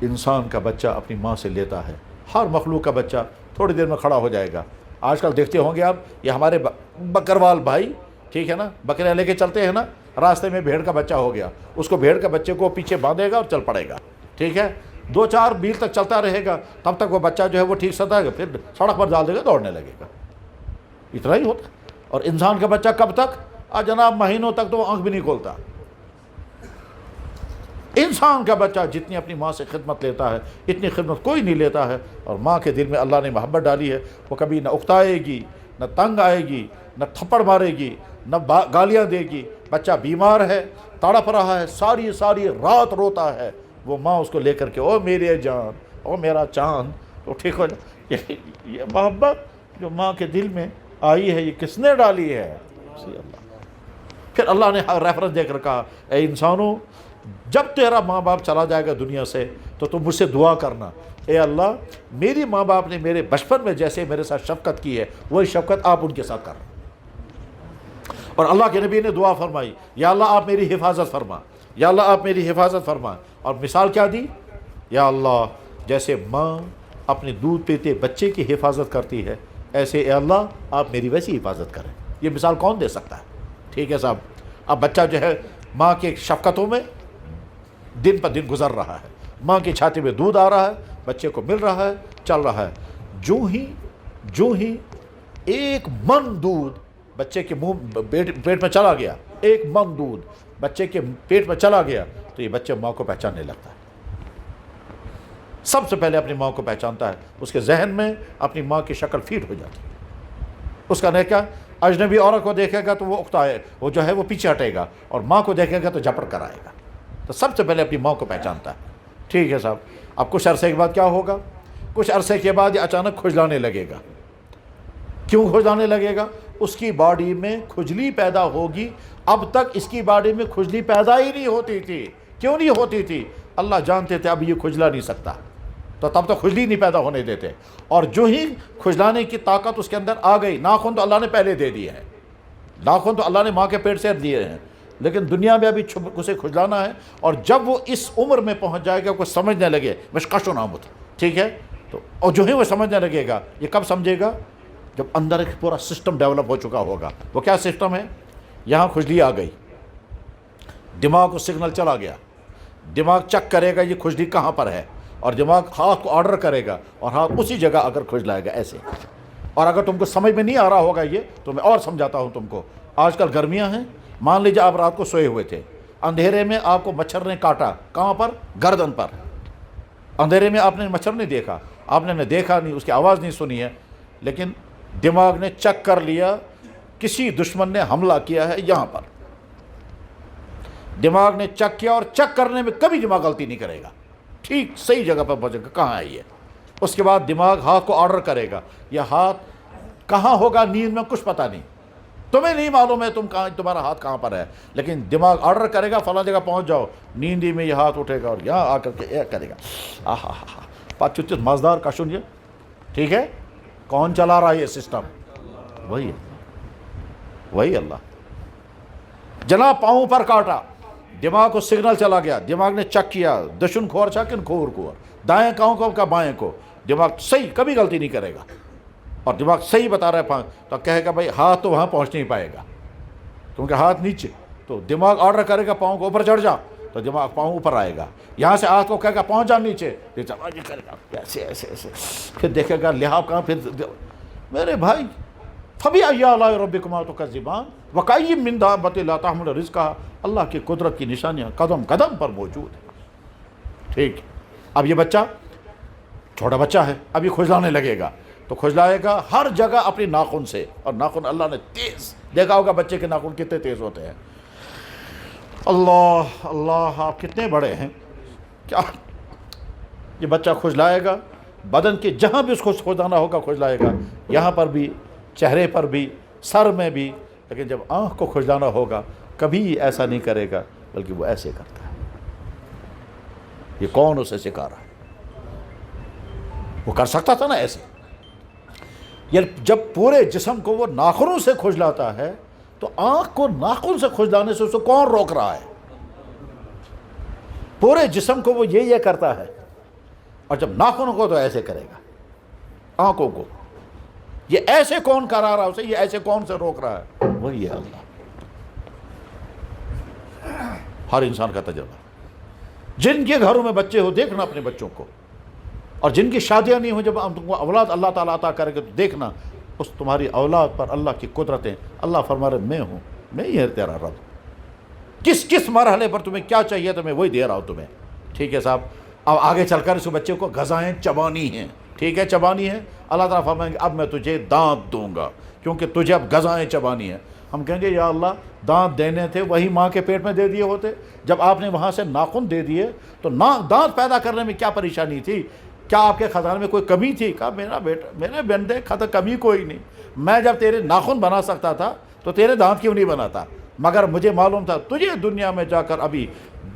انسان کا بچہ اپنی ماں سے لیتا ہے. ہر مخلوق کا بچہ تھوڑی دیر میں کھڑا ہو جائے گا. آج کل دیکھتے ہوں گے آپ, یہ ہمارے بکروال بھائی, ٹھیک ہے نا, بکریاں لے کے چلتے ہیں نا, راستے میں بھیڑ کا بچہ ہو گیا, اس کو بھیڑ کا بچے کو پیچھے باندھے گا اور چل پڑے گا. ٹھیک ہے, 2-4 میل تک چلتا رہے گا, تب تک وہ بچہ جو ہے وہ ٹھیک ستا ہے, پھر سڑک پر ڈال دے گا, دوڑنے لگے گا. اتنا ہی ہوتا. اور انسان کا بچہ کب تک, جناب مہینوں تک تو وہ آنکھ بھی نہیں کھولتا. انسان کا بچہ جتنی اپنی ماں سے خدمت لیتا ہے اتنی خدمت کوئی نہیں لیتا ہے. اور ماں کے دل میں اللہ نے محبت ڈالی ہے, وہ کبھی نہ اکتائے گی, نہ تنگ آئے گی, نہ تھپڑ مارے گی, نہ گالیاں دے گی. بچہ بیمار ہے, تڑپ رہا ہے, ساری ساری رات روتا ہے, وہ ماں اس کو لے کر کے, او میرے جان, او میرا چاند, تو ٹھیک ہو جائے. یہ محبت جو ماں کے دل میں آئی ہے, یہ کس نے ڈالی ہے؟ اللہ. پھر اللہ نے ریفرنس دے کر کہا, اے انسانوں, جب تیرا ماں باپ چلا جائے گا دنیا سے تو تم مجھ سے دعا کرنا, اے اللہ میری ماں باپ نے میرے بچپن میں جیسے میرے ساتھ شفقت کی ہے وہی شفقت آپ ان کے ساتھ کرنا. اور اللہ کے نبی نے دعا فرمائی, یا اللہ آپ میری حفاظت فرما, یا اللہ آپ میری حفاظت فرما. اور مثال کیا دی, یا اللہ جیسے ماں اپنے دودھ پیتے بچے کی حفاظت کرتی ہے, ایسے اے اللہ آپ میری ویسی حفاظت کریں. یہ مثال کون دے سکتا ہے؟ ٹھیک ہے صاحب. اب بچہ جو ہے ماں کی شفقتوں میں دن پر دن گزر رہا ہے, ماں کی چھاتی میں دودھ آ رہا ہے, بچے کو مل رہا ہے, چل رہا ہے. جو ہی ایک من دودھ بچے کے منہ پیٹ میں چلا گیا, ایک من دودھ بچے کے پیٹ میں چلا گیا, تو یہ بچہ ماں کو پہچاننے لگتا ہے. سب سے پہلے اپنی ماں کو پہچانتا ہے, اس کے ذہن میں اپنی ماں کی شکل فیٹ ہو جاتی ہے. اس کا نہیں کیا, اجنبی عورت کو دیکھے گا تو وہ اکتائے, وہ جو ہے وہ پیچھے ہٹے گا, اور ماں کو دیکھے گا تو جھپڑ کر آئے گا. تو سب سے پہلے اپنی ماں کو پہچانتا ہے. ٹھیک ہے صاحب. اب کچھ عرصے کے بعد کیا ہوگا, کچھ عرصے کے بعد یہ اچانک کھجلانے لگے گا. کیوں کھجلانے لگے گا؟ اس کی باڈی میں کھجلی پیدا ہوگی. اب تک اس کی باڈی میں کھجلی پیدا ہی نہیں ہوتی تھی. کیوں نہیں ہوتی تھی؟ اللہ جانتے تھے اب یہ کھجلا نہیں سکتا, تو تب تک کھجلی نہیں پیدا ہونے دیتے. اور جو ہی کھجلانے کی طاقت اس کے اندر آ گئی, ناخن تو اللہ نے پہلے دے دیے ہیں, ناخن تو اللہ نے ماں کے پیٹ سے دیے ہیں, لیکن دنیا میں ابھی اسے کھجلانا ہے. اور جب وہ اس عمر میں پہنچ جائے گا, کوئی سمجھنے لگے مشکش و نامت, ٹھیک ہے, تو اور جو ہی وہ سمجھنے لگے گا, یہ کب سمجھے گا؟ جب اندر ایک پورا سسٹم ڈیولپ ہو چکا ہوگا. وہ کیا سسٹم ہے؟ یہاں کھجلی آ گئی, دماغ کو سگنل چلا گیا, دماغ چیک کرے گا یہ کھجلی کہاں پر ہے, اور دماغ ہاتھ کو آرڈر کرے گا, اور ہاتھ اسی جگہ اگر کھجلائے گا ایسے. اور اگر تم کو سمجھ میں نہیں آ رہا ہوگا یہ, تو میں اور سمجھاتا ہوں تم کو. آج کل گرمیاں ہیں, مان لیجیے آپ رات کو سوئے ہوئے تھے, اندھیرے میں آپ کو مچھر نے کاٹا. کہاں پر؟ گردن پر. اندھیرے میں آپ نے مچھر نہیں دیکھا, آپ نے دیکھا نہیں, اس کی آواز نہیں سنی ہے, لیکن دماغ نے چیک کر لیا کسی دشمن نے حملہ کیا ہے یہاں پر. دماغ نے چیک کیا, اور چیک کرنے میں کبھی دماغ غلطی نہیں کرے گا, ٹھیک صحیح جگہ پر پہنچے گا کہاں ہے یہ. اس کے بعد دماغ ہاتھ کو آرڈر کرے گا, یہ ہاتھ کہاں ہوگا نیند میں کچھ پتہ نہیں, تمہیں نہیں معلوم ہے تمہارا ہاتھ کہاں پر ہے, لیکن دماغ آرڈر کرے گا فلاں جگہ پہنچ جاؤ. نیندی میں یہ ہاتھ اٹھے گا اور یہاں آ کر کے یہ کرے گا. آہا ہا ہا, پاچوتیس مزدار کشن یہ, ٹھیک ہے. کون چلا رہا ہے یہ سسٹم؟ وہی اللہ. جناب پاؤں پر کاٹا, دماغ کو سگنل چلا گیا, دماغ نے چیک کیا دشن کھور چھا کن کھور کھور, دائیں کہوں کو کا بائیں کو, دماغ صحیح کبھی غلطی نہیں کرے گا. اور دماغ صحیح بتا رہا ہے تو کہے گا بھائی ہاتھ تو وہاں پہنچ نہیں پائے گا کیونکہ ہاتھ نیچے، تو دماغ آرڈر کرے گا پاؤں کو اوپر چڑھ جا تو دماغ پاؤں اوپر آئے گا، یہاں سے ہاتھ کو کہے گا پہنچ جا نیچے، کرے گا ایسے ایسے ایسے، پھر دیکھے گا لحاظ کہاں، پھر میرے بھائی فَبِأَيِّ آلَاءِ رَبِّكُمَا تُكَذِّبَانِ وَكَأَيٍّ مِّن دَابَّةٍ لَا تَحْمِلُ رِزْقَهَا، اللہ کی قدرت کی نشانیاں قدم قدم پر موجود ہیں۔ ٹھیک، اب یہ بچہ چھوٹا بچہ ہے، اب یہ کھجلانے لگے گا تو کھجلائے گا ہر جگہ اپنی ناخن سے، اور ناخن اللہ نے تیز، دیکھا ہوگا بچے کے ناخن کتنے تیز ہوتے ہیں۔ اللہ اللہ، آپ کتنے بڑے ہیں، کیا یہ بچہ کھجلائے گا، بدن کے جہاں بھی اس کو کھجلانا ہوگا کھجلائے گا، یہاں پر بھی، چہرے پر بھی، سر میں بھی، لیکن جب آنکھ کو کھجلانا ہوگا کبھی ایسا نہیں کرے گا، بلکہ وہ ایسے کرتا ہے۔ یہ کون اسے سکھا رہا ہے؟ وہ کر سکتا تھا نا ایسے، یعنی جب پورے جسم کو وہ ناخنوں سے کھجلاتا ہے تو آنکھ کو ناخن سے کھجلانے سے اسے کون روک رہا ہے؟ پورے جسم کو وہ یہ کرتا ہے، اور جب ناخنوں کو تو ایسے کرے گا، آنکھوں کو یہ ایسے کون کرا رہا اسے، یہ ایسے کون سے روک رہا ہے؟ وہی ہے اللہ۔ ہر انسان کا تجربہ، جن کے گھروں میں بچے ہو دیکھنا اپنے بچوں کو، اور جن کی شادیاں نہیں ہوں، جب تم کو اولاد اللہ تعالیٰ عطا کرے گا تو دیکھنا اس تمہاری اولاد پر اللہ کی قدرتیں۔ اللہ فرما رہے میں ہوں، میں ہی تیرا رب، کس کس مرحلے پر تمہیں کیا چاہیے تو میں وہی دے رہا ہوں تمہیں۔ ٹھیک ہے صاحب، اب آگے چل کر اس بچے کو غذائیں چبانی ہیں، ٹھیک ہے چبانی ہے، اللہ تعالیٰ فرمائیں گے اب میں تجھے دانت دوں گا کیونکہ تجھے اب غذائیں چبانی ہیں۔ ہم کہیں گے یا اللہ دانت دینے تھے وہی ماں کے پیٹ میں دے دیے ہوتے، جب آپ نے وہاں سے ناخن دے دیے تو دانت پیدا کرنے میں کیا پریشانی تھی؟ کیا آپ کے خزانے میں کوئی کمی تھی؟ کہا میرا بیٹا، میرے بندے کمی کوئی نہیں، میں جب تیرے ناخن بنا سکتا تھا تو تیرے دانت کیوں نہیں بناتا؟ مگر مجھے معلوم تھا تجھے دنیا میں جا کر ابھی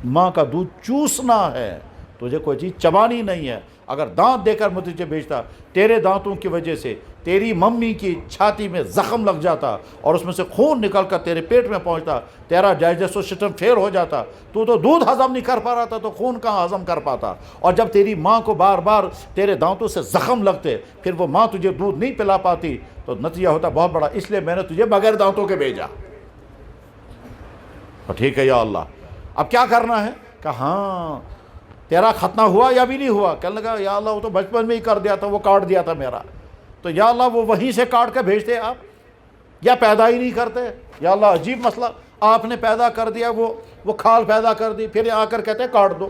ماں کا دودھ چوسنا ہے، تجھے کوئی چیز چبانی نہیں ہے۔ اگر دانت دے کر میں تجھے بھیجتا، تیرے دانتوں کی وجہ سے تیری ممی کی چھاتی میں زخم لگ جاتا اور اس میں سے خون نکل کر تیرے پیٹ میں پہنچتا، تیرا ڈائجسٹو سسٹم فیل ہو جاتا، تو دودھ ہضم نہیں کر پا رہا تھا تو خون کہاں ہضم کر پاتا؟ اور جب تیری ماں کو بار بار تیرے دانتوں سے زخم لگتے پھر وہ ماں تجھے دودھ نہیں پلا پاتی تو نتیجہ ہوتا بہت بڑا، اس لیے میں نے تجھے بغیر دانتوں کے بھیجا۔ ٹھیک ہے یا اللہ، اب کیا کرنا ہے؟ کہ ہاں تیرا ختنہ ہوا یا بھی نہیں ہوا؟ کہنے لگا یا اللہ وہ تو بچپن میں ہی کر دیا تھا، وہ کاٹ دیا تھا میرا، تو یا اللہ وہ وہیں سے کاٹ کے بھیجتے آپ، یا پیدا ہی نہیں کرتے؟ یا اللہ عجیب مسئلہ، آپ نے پیدا کر دیا، وہ کھال پیدا کر دی، پھر آ کر کہتے ہیں کاٹ دو،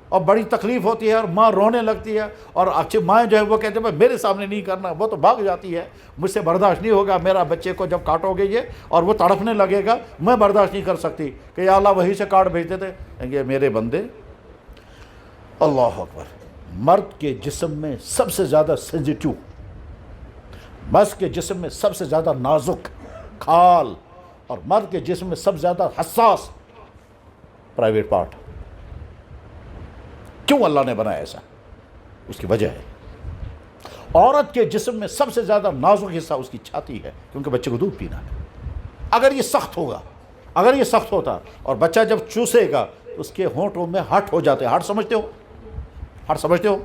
اور بڑی تکلیف ہوتی ہے اور ماں رونے لگتی ہے، اور اچھی مائیں جو ہے وہ کہتے ہیں میرے سامنے نہیں کرنا، وہ تو بھاگ جاتی ہے، مجھ سے برداشت نہیں ہوگا، میرا بچے کو جب کاٹو گے یہ اور وہ تڑپنے لگے گا، میں برداشت نہیں کر سکتی، کہ یا اللہ وہیں سے کاٹ بھیجتے تھے۔ یہ میرے بندے، اللہ اکبر، مرد کے جسم میں سب سے زیادہ سینسیٹیو، مرد کے جسم میں سب سے زیادہ نازک کھال، اور مرد کے جسم میں سب سے زیادہ حساس پرائیویٹ پارٹ، کیوں اللہ نے بنایا ایسا؟ اس کی وجہ ہے، عورت کے جسم میں سب سے زیادہ نازک حصہ اس کی چھاتی ہے، کیونکہ بچے کو دودھ پینا ہے۔ اگر یہ سخت ہوگا، اگر یہ سخت ہوتا اور بچہ جب چوسے گا تو اس کے ہونٹوں میں ہٹ ہو جاتے ہیں، ہٹ سمجھتے ہو؟ ہٹ سمجھتے ہو؟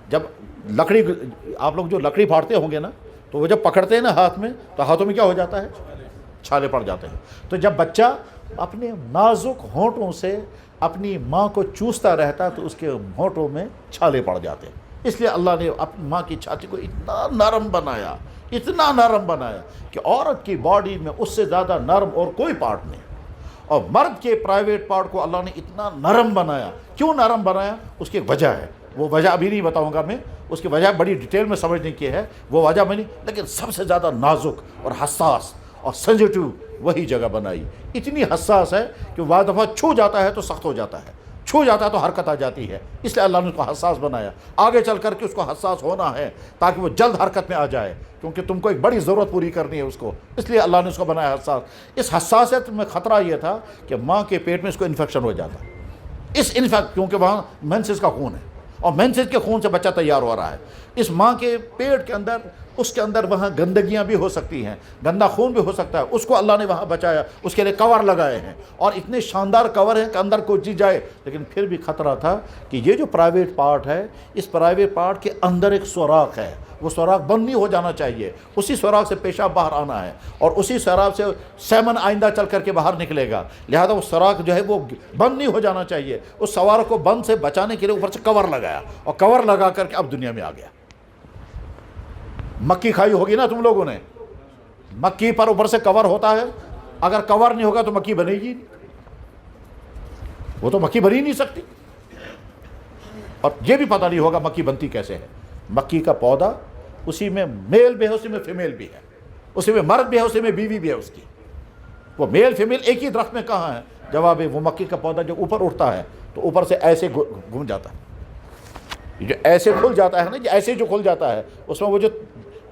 جب لکڑی، آپ لوگ جو لکڑی پھاڑتے ہوں گے نا، تو وہ جب پکڑتے ہیں نا ہاتھ میں تو ہاتھوں میں کیا ہو جاتا ہے؟ چھالے پڑ جاتے ہیں۔ تو جب بچہ اپنے نازک ہونٹوں سے اپنی ماں کو چوستا رہتا تو اس کے ہونٹوں میں چھالے پڑ جاتے ہیں۔ اس لیے اللہ نے اپنی ماں کی چھاتی کو اتنا نرم بنایا، اتنا نرم بنایا کہ عورت کی باڈی میں اس سے زیادہ نرم اور کوئی پارٹ نہیں، اور مرد کے پرائیویٹ پارٹ کو اللہ نے اتنا نرم بنایا۔ کیوں نرم بنایا؟ اس کی ایک وجہ ہے، وہ وجہ ابھی نہیں بتاؤں گا میں، اس کی وجہ بڑی ڈیٹیل میں سمجھنے کی ہے، وہ وجہ میں نہیں، لیکن سب سے زیادہ نازک اور حساس اور سینسیٹیو وہی جگہ بنائی، اتنی حساس ہے کہ وہ دفعہ چھو جاتا ہے تو سخت ہو جاتا ہے، چھو جاتا ہے تو حرکت آ جاتی ہے، اس لیے اللہ نے اس کو حساس بنایا۔ آگے چل کر کے اس کو حساس ہونا ہے تاکہ وہ جلد حرکت میں آ جائے، کیونکہ تم کو ایک بڑی ضرورت پوری کرنی ہے اس کو، اس لیے اللہ نے اس کو بنایا حساس۔ اس حساسیت میں خطرہ یہ تھا کہ ماں کے پیٹ میں اس کو انفیکشن ہو جاتا، کیونکہ وہاں مینسز کا خون ہے، اور مینسز کے خون سے بچہ تیار ہو رہا ہے۔ اس ماں کے پیٹ کے اندر اس کے اندر وہاں گندگیاں بھی ہو سکتی ہیں، گندا خون بھی ہو سکتا ہے، اس کو اللہ نے وہاں بچایا، اس کے لیے کور لگائے ہیں، اور اتنے شاندار کور ہیں کہ اندر کوئی چیز جائے، لیکن پھر بھی خطرہ تھا کہ یہ جو پرائیویٹ پارٹ ہے، اس پرائیویٹ پارٹ کے اندر ایک سوراخ ہے، وہ سوراخ بند نہیں ہو جانا چاہیے، اسی سوراخ سے پیشاب باہر آنا ہے، اور اسی سوراخ سے سیمن آئندہ چل کر کے باہر نکلے گا، لہذا وہ سوراخ جو ہے وہ بند نہیں ہو جانا چاہیے۔ اس سوراخ کو بند سے بچانے کے لیے اوپر سے کور لگایا، اور کور لگا کر کے اب دنیا میں آ گیا۔ مکی کھائی ہوگی نا تم لوگوں نے، مکی پر اوپر سے کور ہوتا ہے، اگر کور نہیں ہوگا تو مکی بنے گی، وہ تو مکی بن ہی نہیں سکتی۔ اور یہ بھی پتہ نہیں ہوگا مکی بنتی کیسے ہے۔ مکی کا پودا، اسی میں میل بھی ہے، اسی میں فیمیل بھی ہے، اسی میں مرد بھی ہے، اسی میں بیوی بھی ہے اس کی۔ وہ میل فیمیل ایک ہی درخت میں کہاں ہے؟ جواب ہے وہ مکی کا پودا جو اوپر اٹھتا ہے تو اوپر سے ایسے گھوم جاتا ہے، جو ایسے کھل جاتا ہے نا، ایسے جو کھل جاتا ہے اس میں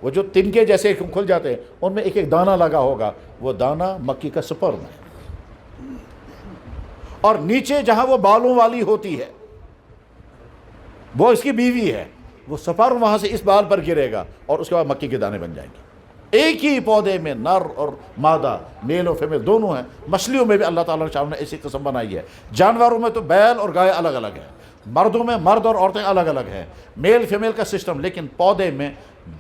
وہ جو تنکے جیسے کھل جاتے ہیں، ان میں ایک ایک دانہ لگا ہوگا، وہ دانہ مکی کا سپرم ہے۔ اور نیچے جہاں وہ بالوں والی ہوتی ہے وہ اس کی بیوی ہے، وہ سپرم وہاں سے اس بال پر گرے گا اور اس کے بعد مکی کے دانے بن جائیں گے۔ ایک ہی پودے میں نر اور مادہ، میل اور فیمیل دونوں ہیں۔ مچھلیوں میں بھی اللہ تعالیٰ نے ایسی قسم بنائی ہے۔ جانوروں میں تو بیل اور گائے الگ الگ ہیں، مردوں میں مرد اور عورتیں الگ الگ ہیں، میل فیمیل کا سسٹم، لیکن پودے میں،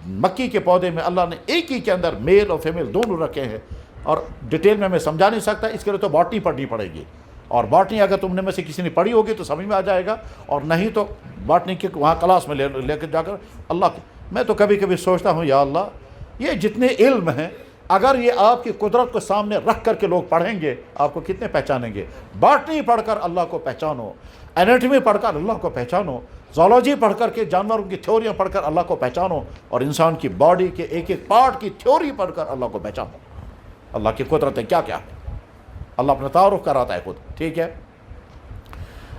مکی کے پودے میں اللہ نے ایک ہی کے اندر میل اور فیمیل دونوں رکھے ہیں۔ اور ڈیٹیل میں سمجھا نہیں سکتا، اس کے لیے تو باٹنی پڑھنی پڑے گی، اور باٹنی اگر تم نے میں سے کسی نے پڑھی ہوگی تو سمجھ میں آ جائے گا، اور نہیں تو باٹنی کے وہاں کلاس میں لے کے جا کر اللہ میں تو کبھی کبھی سوچتا ہوں یا اللہ، یہ جتنے علم ہیں اگر یہ آپ کی قدرت کو سامنے رکھ کر کے لوگ پڑھیں گے آپ کو کتنے پہچانیں گے۔ باٹنی پڑھ کر اللہ کو پہچانو، اینیٹمی پڑھ کر اللہ کو پہچانو، زولوجی پڑھ کر کے جانوروں کی تھیوریاں پڑھ کر اللہ کو پہچانو، اور انسان کی باڈی کے ایک ایک پارٹ کی تھیوری پڑھ کر اللہ کو پہچانو، اللہ کی قدرتیں کیا کیا ہیں۔ اللہ اپنا تعارف کراتا ہے خود، ٹھیک ہے۔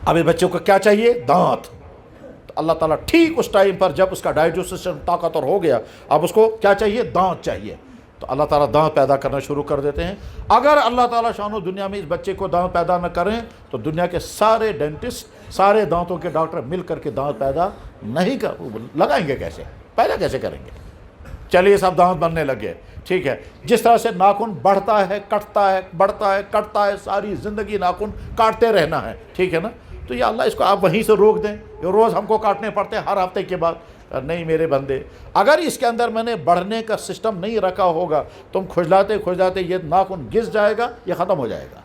اب اس بچوں کو کیا چاہیے؟ دانت۔ تو اللہ تعالیٰ ٹھیک اس ٹائم پر جب اس کا ڈائجسٹو سسٹم طاقتور ہو گیا، اب اس کو کیا چاہیے؟ دانت چاہیے، تو اللہ تعالیٰ دانت پیدا کرنا شروع کر دیتے ہیں۔ اگر اللہ تعالیٰ شانو دنیا میں اس بچے کو دانت پیدا نہ کریں تو دنیا کے سارے ڈینٹسٹ، سارے دانتوں کے ڈاکٹر مل کر کے دانت پیدا نہیں لگائیں گے، کیسے پیدا کیسے کریں گے؟ چلیے سب دانت بننے لگے، ٹھیک ہے۔ جس طرح سے ناخن بڑھتا ہے، کٹتا ہے، بڑھتا ہے، کٹتا ہے، ساری زندگی ناخن کاٹتے رہنا ہے، ٹھیک ہے نا۔ تو یا اللہ اس کو آپ وہیں سے روک دیں، یہ روز ہم کو کاٹنے پڑتے ہیں ہر ہفتے کے بعد۔ نہیں میرے بندے، اگر اس کے اندر میں نے بڑھنے کا سسٹم نہیں رکھا ہوگا، تم کھجلاتے کھجلاتے یہ ناخن گھس جائے گا، یہ ختم ہو جائے گا۔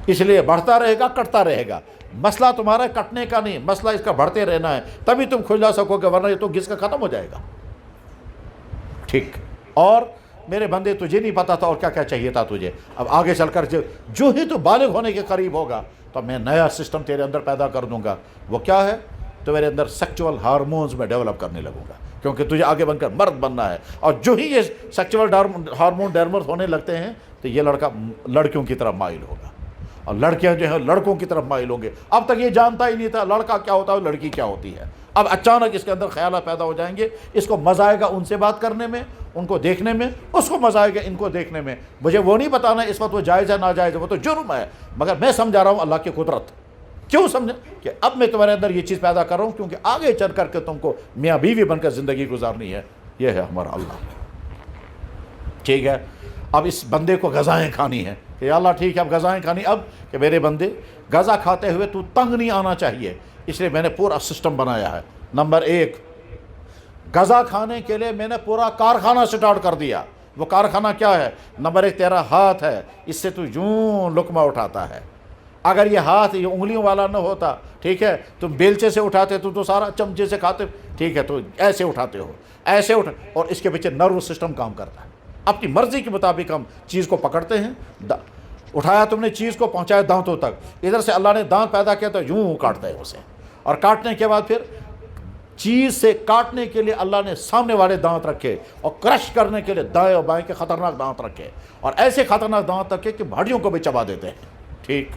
اس لیے بڑھتا رہے گا، کٹتا رہے گا۔ مسئلہ تمہارا کٹنے کا نہیں، مسئلہ اس کا بڑھتے رہنا ہے، تبھی تم کھجلا سکو گے، ورنہ یہ تو گھس کر ختم ہو جائے گا، ٹھیک۔ اور میرے بندے تجھے نہیں پتا تھا اور کیا کیا چاہیے تھا تجھے، اب آگے چل کر جو ہی تو بالغ ہونے کے قریب ہوگا تو میں نیا سسٹم تیرے اندر پیدا کر دوں گا۔ وہ کیا ہے؟ تو میرے اندر سیکچول ہارمونز میں ڈیولپ کرنے لگوں گا، کیونکہ تجھے آگے بن کر مرد بننا ہے۔ اور جو ہی یہ سیکچول ہارمون ڈیولپ ہونے لگتے ہیں تو یہ لڑکا لڑکیوں کی طرف مائل ہوگا، اور لڑکیاں جو ہیں لڑکوں کی طرف مائل ہوں گے۔ اب تک یہ جانتا ہی نہیں تھا لڑکا کیا ہوتا ہے، لڑکی کیا ہوتی ہے۔ اب اچانک اس کے اندر خیالات پیدا ہو جائیں گے، اس کو مزہ آئے گا ان سے بات کرنے میں، ان کو دیکھنے میں، اس کو مزہ آئے گا ان کو دیکھنے میں۔ مجھے وہ نہیں بتانا اس وقت وہ جائز ہے ناجائز ہے، وہ تو جرم ہے، مگر میں سمجھا رہا ہوں اللہ کی قدرت۔ کیوں سمجھے؟ کہ اب میں تمہارے اندر یہ چیز پیدا کر رہا ہوں کیونکہ آگے چل کر کے تم کو میاں بیوی بن کر زندگی گزارنی ہے۔ یہ ہے ہمارا اللہ، ٹھیک ہے۔ اب اس بندے کو غذائیں کھانی ہیں کہ یا اللہ ٹھیک ہے اب غذائیں کھانی، اب کہ میرے بندے غذا کھاتے ہوئے تو تنگ نہیں آنا چاہیے، اس لیے میں نے پورا سسٹم بنایا ہے۔ نمبر 1، غذا کھانے کے لیے میں نے پورا کارخانہ سٹارٹ کر دیا۔ وہ کارخانہ کیا ہے؟ نمبر 1 تیرا ہاتھ ہے، اس سے تو یوں لقمہ اٹھاتا ہے۔ اگر یہ ہاتھ یہ انگلیوں والا نہ ہوتا، ٹھیک ہے، تم بیلچے سے اٹھاتے تو سارا چمچے سے کھاتے، ٹھیک ہے، تو ایسے اٹھاتے ہو، ایسے اور اس کے پیچھے نروس سسٹم کام کرتا ہے۔ اپنی مرضی کے مطابق ہم چیز کو پکڑتے ہیں، اٹھایا تم نے چیز کو، پہنچایا دانتوں تک، ادھر سے اللہ نے دانت پیدا کیا تو یوں کاٹتا ہے اسے، اور کاٹنے کے بعد پھر چیز سے کاٹنے کے لیے اللہ نے سامنے والے دانت رکھے، اور کرش کرنے کے لیے دائیں اور بائیں کے خطرناک دانت رکھے، اور ایسے خطرناک دانت رکھے کہ ہڈیوں کو بھی چبا دیتے ہیں، ٹھیک۔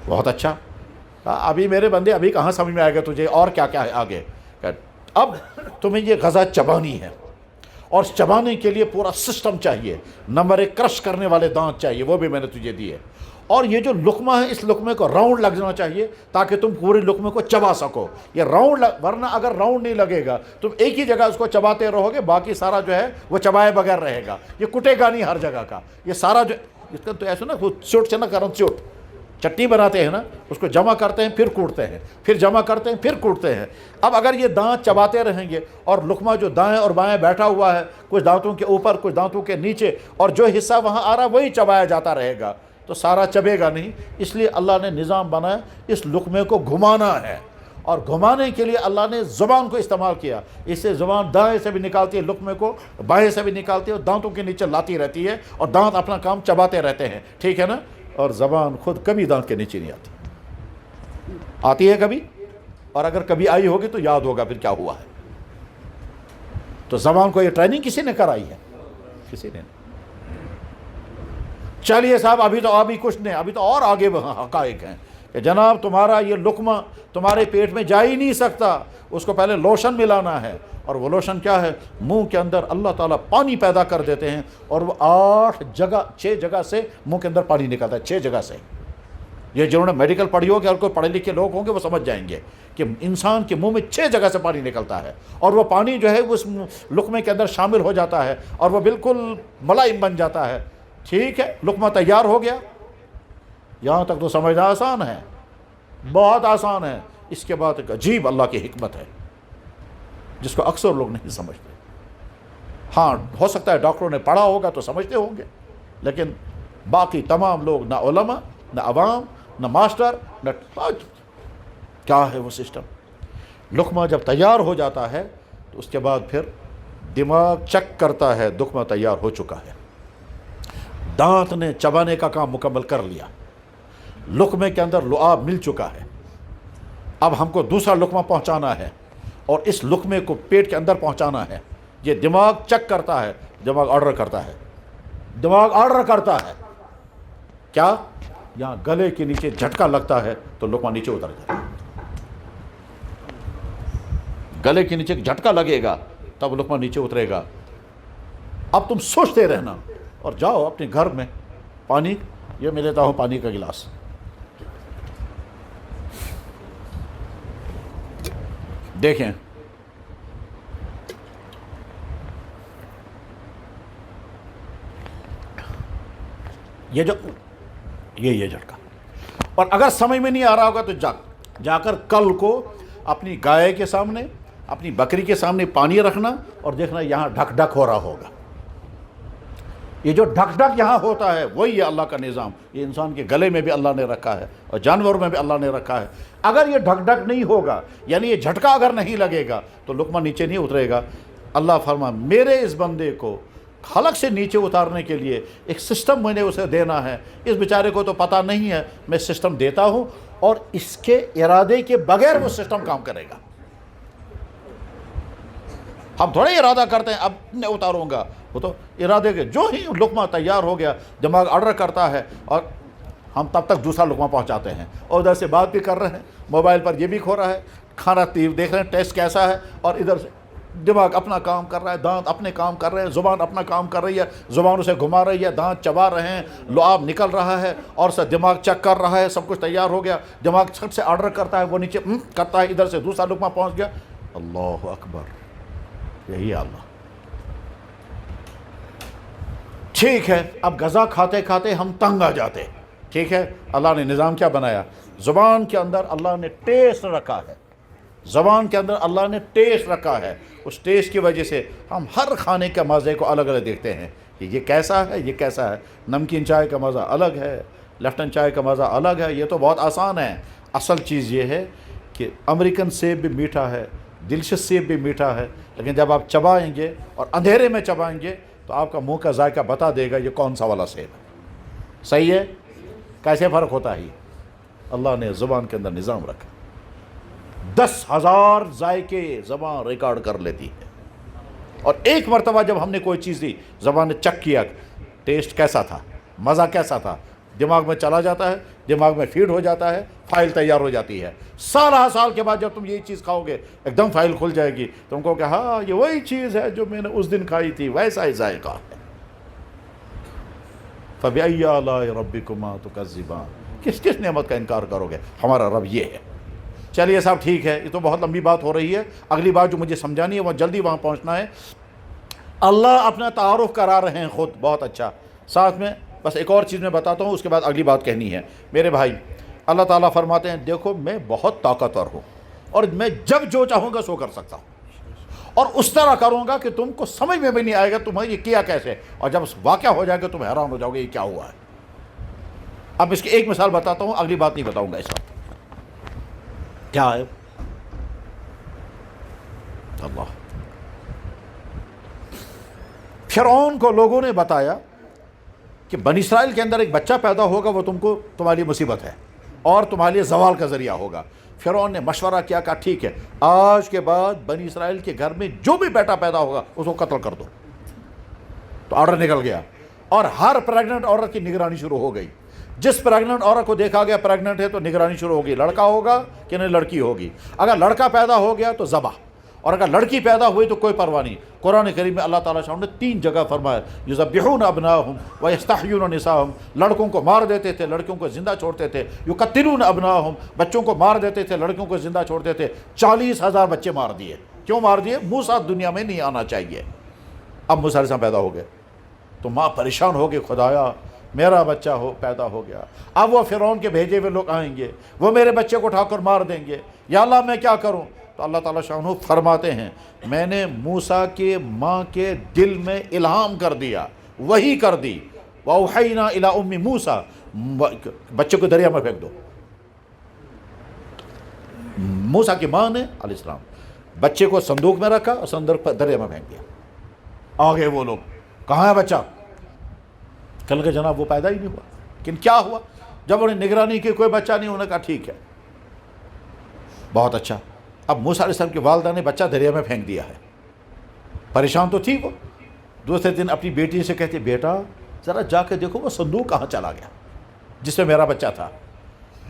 بہت اچھا، ابھی میرے بندے ابھی کہاں سمجھ میں آئے گا تجھے اور کیا کیا ہے آگے۔ اب تمہیں یہ غذا چبانی ہے، اور چبانے کے لیے پورا سسٹم چاہیے. نمبر 1 کرش کرنے والے دانت چاہیے, وہ بھی میں نے تجھے دیے. اور یہ جو لقمہ ہے اس لقمے کو راؤنڈ لگ جانا چاہیے تاکہ تم پورے لقمے کو چبا سکو. یہ راؤنڈ ورنہ اگر راؤنڈ نہیں لگے گا تم ایک ہی جگہ اس کو چباتے رہو گے, باقی سارا جو ہے وہ چبائے بغیر رہے گا, یہ کٹے گا نہیں ہر جگہ کا. یہ سارا جو اس کا تو ایسا نا وہ چوٹ سے نہ کرن چوٹ چٹنی بناتے ہیں نا, اس کو جمع کرتے ہیں پھر کوٹتے ہیں, پھر جمع کرتے ہیں پھر کوٹتے ہیں. اب اگر یہ دانت چباتے رہیں گے اور لقمہ جو دائیں اور بائیں بیٹھا ہوا ہے, کچھ دانتوں کے اوپر کچھ دانتوں کے نیچے, اور جو حصہ وہاں آ رہا وہی چبایا جاتا رہے گا, تو سارا چبے گا نہیں. اس لیے اللہ نے نظام بنایا اس لقمے کو گھمانا ہے, اور گھمانے کے لیے اللہ نے زبان کو استعمال کیا. اس سے زبان دائیں سے بھی نکالتی ہے لقمے کو, بائیں سے بھی نکالتی ہے, اور دانتوں کے نیچے لاتی رہتی ہے, اور دانت اپنا کام چباتے رہتے ہیں. ٹھیک ہے نا. اور زبان خود کبھی دانت کے نیچے نہیں آتی ہے کبھی, اور اگر کبھی آئی ہوگی تو یاد ہوگا پھر کیا ہوا ہے. تو زبان کو یہ ٹریننگ کسی نے کرائی ہے؟ کسی نے. چلیے صاحب ابھی کچھ نہیں, ابھی تو اور آگے حقائق ہیں کہ جناب تمہارا یہ لقمہ تمہارے پیٹ میں جا ہی نہیں سکتا, اس کو پہلے لوشن ملانا ہے. اور وہ لوشن کیا ہے؟ منہ کے اندر اللہ تعالیٰ پانی پیدا کر دیتے ہیں, اور وہ 6 جگہ سے منہ کے اندر پانی نکلتا ہے, 6 جگہ سے. یہ جنہوں نے میڈیکل پڑھی ہوگی اور کوئی پڑھے لکھے لوگ ہوں گے وہ سمجھ جائیں گے کہ انسان کے منہ میں 6 جگہ سے پانی نکلتا ہے, اور وہ پانی جو ہے وہ اس لقمے کے اندر شامل ہو جاتا ہے, اور وہ بالکل ملائم بن جاتا ہے. ٹھیک ہے, لقمہ تیار ہو گیا. یہاں تک تو سمجھنا آسان ہے, بہت آسان ہے. اس کے بعد ایک عجیب اللہ کی حکمت ہے جس کو اکثر لوگ نہیں سمجھتے. ہاں ہو سکتا ہے ڈاکٹروں نے پڑھا ہوگا تو سمجھتے ہوں گے, لیکن باقی تمام لوگ نہ علماء نہ عوام نہ ماسٹر نہ کیا ہے وہ سسٹم. لقمہ جب تیار ہو جاتا ہے تو اس کے بعد پھر دماغ چیک کرتا ہے لقمہ تیار ہو چکا ہے. دانت نے چبانے کا کام مکمل کر لیا, لقمے کے اندر لعاب مل چکا ہے. اب ہم کو دوسرا لقمہ پہنچانا ہے, اور اس لقمے کو پیٹ کے اندر پہنچانا ہے. یہ دماغ چیک کرتا ہے, دماغ آرڈر کرتا ہے, دماغ آرڈر کرتا ہے. کیا؟ یہاں گلے کے نیچے جھٹکا لگتا ہے تو لقمہ نیچے اتر جائے گا. گلے کے نیچے جھٹکا لگے گا تب لقمہ نیچے اترے گا. اب تم سوچتے رہنا اور جاؤ اپنے گھر میں پانی, یہ میں لیتا ہوں پانی کا گلاس, دیکھیں یہ جھٹکا. اور اگر سمجھ میں نہیں آ رہا ہوگا تو جا کر کل کو اپنی گائے کے سامنے اپنی بکری کے سامنے پانی رکھنا اور دیکھنا یہاں ڈھک ڈھک ہو رہا ہوگا. یہ جو ڈھک ڈھک یہاں ہوتا ہے وہی ہے اللہ کا نظام. یہ انسان کے گلے میں بھی اللہ نے رکھا ہے اور جانوروں میں بھی اللہ نے رکھا ہے. اگر یہ ڈھک ڈھک نہیں ہوگا, یعنی یہ جھٹکا اگر نہیں لگے گا تو لقمہ نیچے نہیں اترے گا. اللہ فرما میرے اس بندے کو حلق سے نیچے اتارنے کے لیے ایک سسٹم میں نے اسے دینا ہے. اس بیچارے کو تو پتہ نہیں ہے, میں سسٹم دیتا ہوں اور اس کے ارادے کے بغیر وہ سسٹم کام کرے گا. ہم تھوڑے ارادہ کرتے ہیں اب میں اتاروں گا, وہ تو ارادے کے جو ہی لقمہ تیار ہو گیا دماغ آرڈر کرتا ہے اور ہم تب تک دوسرا لقمہ پہنچاتے ہیں, اور ادھر سے بات بھی کر رہے ہیں, موبائل پر یہ بھی کھو رہا ہے, کھانا دیکھ رہے ہیں ٹیسٹ کیسا ہے, اور ادھر سے دماغ اپنا کام کر رہا ہے, دانت اپنے کام کر رہے ہیں, زبان اپنا کام کر رہی ہے, زبان اسے گھما رہی ہے, دانت چبا رہے ہیں, لعاب نکل رہا ہے, اور سے دماغ چیک کر رہا ہے. سب کچھ تیار ہو گیا, دماغ چھٹ سے آرڈر کرتا ہے, وہ نیچے کرتا ہے, ادھر سے دوسرا لقمہ پہنچ گیا. اللہ اکبر, یہی اللہ. ٹھیک ہے, اب غذا کھاتے کھاتے ہم تنگ آ جاتے. ٹھیک ہے, اللہ نے نظام کیا بنایا, زبان کے اندر اللہ نے ٹیسٹ رکھا ہے, زبان کے اندر اللہ نے ٹیسٹ رکھا ہے. اس ٹیسٹ کی وجہ سے ہم ہر کھانے کے مزے کو الگ الگ دیکھتے ہیں کہ یہ کیسا ہے, یہ کیسا ہے. نمکین چائے کا مزہ الگ ہے, لیفٹن چائے کا مزہ الگ ہے. یہ تو بہت آسان ہے. اصل چیز یہ ہے کہ امریکن سیب بھی میٹھا ہے, ڈیلیشس سیب بھی میٹھا ہے, لیکن جب آپ چبائیں گے اور اندھیرے میں چبائیں گے تو آپ کا منہ کا ذائقہ بتا دے گا یہ کون سا والا سیب ہے. صحیح ہے؟ کیسے فرق ہوتا ہے؟ اللہ نے زبان کے اندر نظام رکھا. 10,000 ذائقے زبان ریکارڈ کر لیتی ہے, اور ایک مرتبہ جب ہم نے کوئی چیز دی, زبان نے چک کیا, ٹیسٹ کیسا تھا, مزہ کیسا تھا, دماغ میں چلا جاتا ہے, دماغ میں فیڈ ہو جاتا ہے, فائل تیار ہو جاتی ہے. سالہ سال کے بعد جب تم یہی چیز کھاؤ گے ایک دم فائل کھل جائے گی, تم کو کہ ہاں یہ وہی چیز ہے جو میں نے اس دن کھائی تھی, ویسا ہی ذائقہ ہے. فَبِأَيِّ آلَاءِ رَبِّكُمَا تُكَذِّبَانِ, کس کس نعمت کا انکار کرو گے, ہمارا رب یہ ہے. چلیے صاحب ٹھیک ہے, یہ تو بہت لمبی بات ہو رہی ہے, اگلی بات جو مجھے سمجھانی ہے وہ جلدی وہاں پہنچنا ہے. اللہ اپنا تعارف کرا رہے ہیں خود, بہت اچھا. ساتھ میں بس ایک اور چیز میں بتاتا ہوں, اس کے بعد اگلی بات کہنی ہے. میرے بھائی, اللہ تعالیٰ فرماتے ہیں دیکھو میں بہت طاقتور ہوں اور میں جب جو چاہوں گا سو کر سکتا ہوں, اور اس طرح کروں گا کہ تم کو سمجھ میں بھی نہیں آئے گا تمہیں یہ کیا کیسے, اور جب واقعہ ہو جائے گا تم حیران ہو جاؤ گے یہ کیا ہوا ہے. اب اس کی ایک مثال بتاتا ہوں, اگلی بات نہیں بتاؤں گا. اس وقت کیا ہے, اللہ, فرعون کو لوگوں نے بتایا کہ بنی اسرائیل کے اندر ایک بچہ پیدا ہوگا, وہ تمہارے لیے مصیبت ہے اور تمہارے لیے زوال کا ذریعہ ہوگا. فرعون نے مشورہ کیا, کہا ٹھیک ہے آج کے بعد بنی اسرائیل کے گھر میں جو بھی بیٹا پیدا ہوگا اس کو قتل کر دو. تو آرڈر نکل گیا اور ہر پریگننٹ عورت کی نگرانی شروع ہو گئی. جس پریگننٹ عورت کو دیکھا گیا پریگننٹ ہے تو نگرانی شروع ہوگی, لڑکا ہوگا کہ نہیں لڑکی ہوگی. اگر لڑکا پیدا ہو گیا تو ذبح, اور اگر لڑکی پیدا ہوئی تو کوئی پرواہ نہیں. قرآن کریم میں اللہ تعالیٰ نے 3 جگہ فرمایا یذبحون ابناءہم ویستحیون نساءہم, لڑکوں کو مار دیتے تھے لڑکیوں کو زندہ چھوڑتے تھے. یقتلون ابناءہم, بچوں کو مار دیتے تھے لڑکیوں کو زندہ چھوڑتے تھے. 40,000 بچے مار دیے. کیوں مار دیے؟ موسیٰ دنیا میں نہیں آنا چاہیے. اب موسیٰ علیہ السلام پیدا ہو گئے تو ماں پریشان ہو گئی, خدایا میرا بچہ پیدا ہو گیا, اب وہ فرعون کے بھیجے ہوئے لوگ آئیں گے, وہ میرے بچے کو اٹھا کر مار دیں گے, یا اللہ میں کیا کروں؟ تو اللہ تعالیٰ شانہ فرماتے ہیں میں نے موسیٰ کے ماں کے دل میں الہام کر دیا, وحی کر دی. وَأَوْحَيْنَا إِلَىٰ أُمِّ مُوسَىٰ, بچے کو دریا میں پھینک دو. موسیٰ کی ماں نے علیہ السلام بچے کو صندوق میں رکھا اور صندوق پر دریا میں پھینک دیا. آگے وہ لوگ, کہاں ہے بچہ؟ کل کے جناب وہ پیدا ہی نہیں ہوا. لیکن کیا ہوا جب انہیں نگرانی کی کوئی بچہ نہیں, انہوں نے کہا ٹھیک ہے بہت اچھا. اب موسیٰ علیہ السلام کی والدہ نے بچہ دریا میں پھینک دیا ہے. پریشان تو تھی وہ. دوسرے دن اپنی بیٹی سے کہتے بیٹا ذرا جا کے دیکھو وہ صندوق کہاں چلا گیا جس میں میرا بچہ تھا.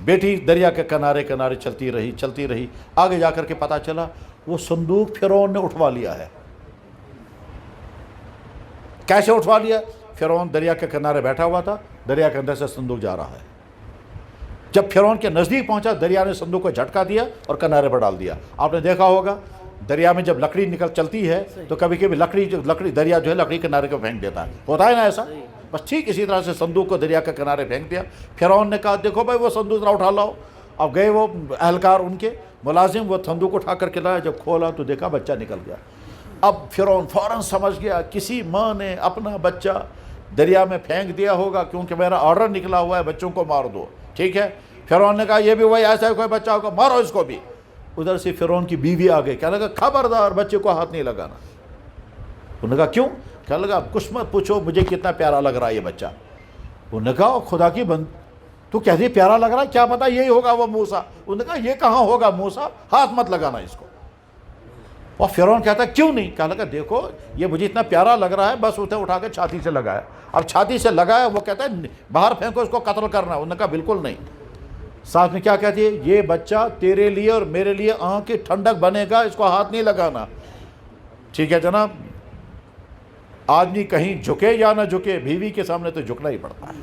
بیٹی دریا کے کنارے کنارے چلتی رہی. آگے جا کر کے پتہ چلا وہ صندوق فرعون نے اٹھوا لیا ہے. کیسے اٹھوا لیا؟ فرعون دریا کے کنارے بیٹھا ہوا تھا, دریا کے اندر سے صندوق جا رہا ہے. جب فرعون کے نزدیک پہنچا دریا نے صندوق کو جھٹکا دیا اور کنارے پر ڈال دیا. آپ نے دیکھا ہوگا دریا میں جب لکڑی چلتی ہے تو کبھی کبھی لکڑی دریا جو ہے لکڑی کنارے کو پھینک دیتا ہے, ہوتا ہے نا ایسا. بس ٹھیک اسی طرح سے صندوق کو دریا کے کنارے پھینک دیا. فرعون نے کہا دیکھو بھائی وہ صندوق ذرا اٹھا لاؤ. اب گئے وہ اہلکار ان کے ملازم, وہ صندوق اٹھا کر کے لایا. جب کھولا تو دیکھا بچہ نکل گیا. اب فرعون فوراً سمجھ گیا کسی ماں نے اپنا بچہ دریا میں پھینک دیا ہوگا کیونکہ میرا آرڈر نکلا ہوا ہے بچوں کو مار دو. ٹھیک ہے, فرعون نے کہا یہ بھی وہی ایسا ہے کوئی بچہ ہوگا, مارو اس کو بھی. ادھر سے فرعون کی بیوی آ گئی, کہنے لگا خبردار بچے کو ہاتھ نہیں لگانا. انہوں نے کہا کیوں؟ کہنے لگا کچھ مت پوچھو مجھے کتنا پیارا لگ رہا ہے یہ بچہ. انہوں نے کہا خدا کی بند تو کہتی پیارا لگ رہا ہے, کیا پتا یہی ہوگا وہ موسیٰ. انہوں نے کہا یہ کہاں ہوگا موسیٰ, ہاتھ مت لگانا اس کو. اور فرعون کہتا کیوں نہیں؟ کہنے لگا دیکھو یہ مجھے اتنا پیارا لگ رہا ہے, بس اسے اٹھا کے چھاتی سے لگایا. اب چھاتی سے لگایا, وہ کہتا ہے باہر پھینکو اس کو قتل کرنا. انہوں نے کہا بالکل نہیں. ساتھ میں کیا کہتی ہے یہ بچہ تیرے لیے اور میرے لیے آنکھ کی ٹھنڈک بنے گا, اس کو ہاتھ نہیں لگانا. ٹھیک ہے جناب, آدمی کہیں جھکے یا نہ جھکے بیوی کے سامنے تو جھکنا ہی پڑتا ہے,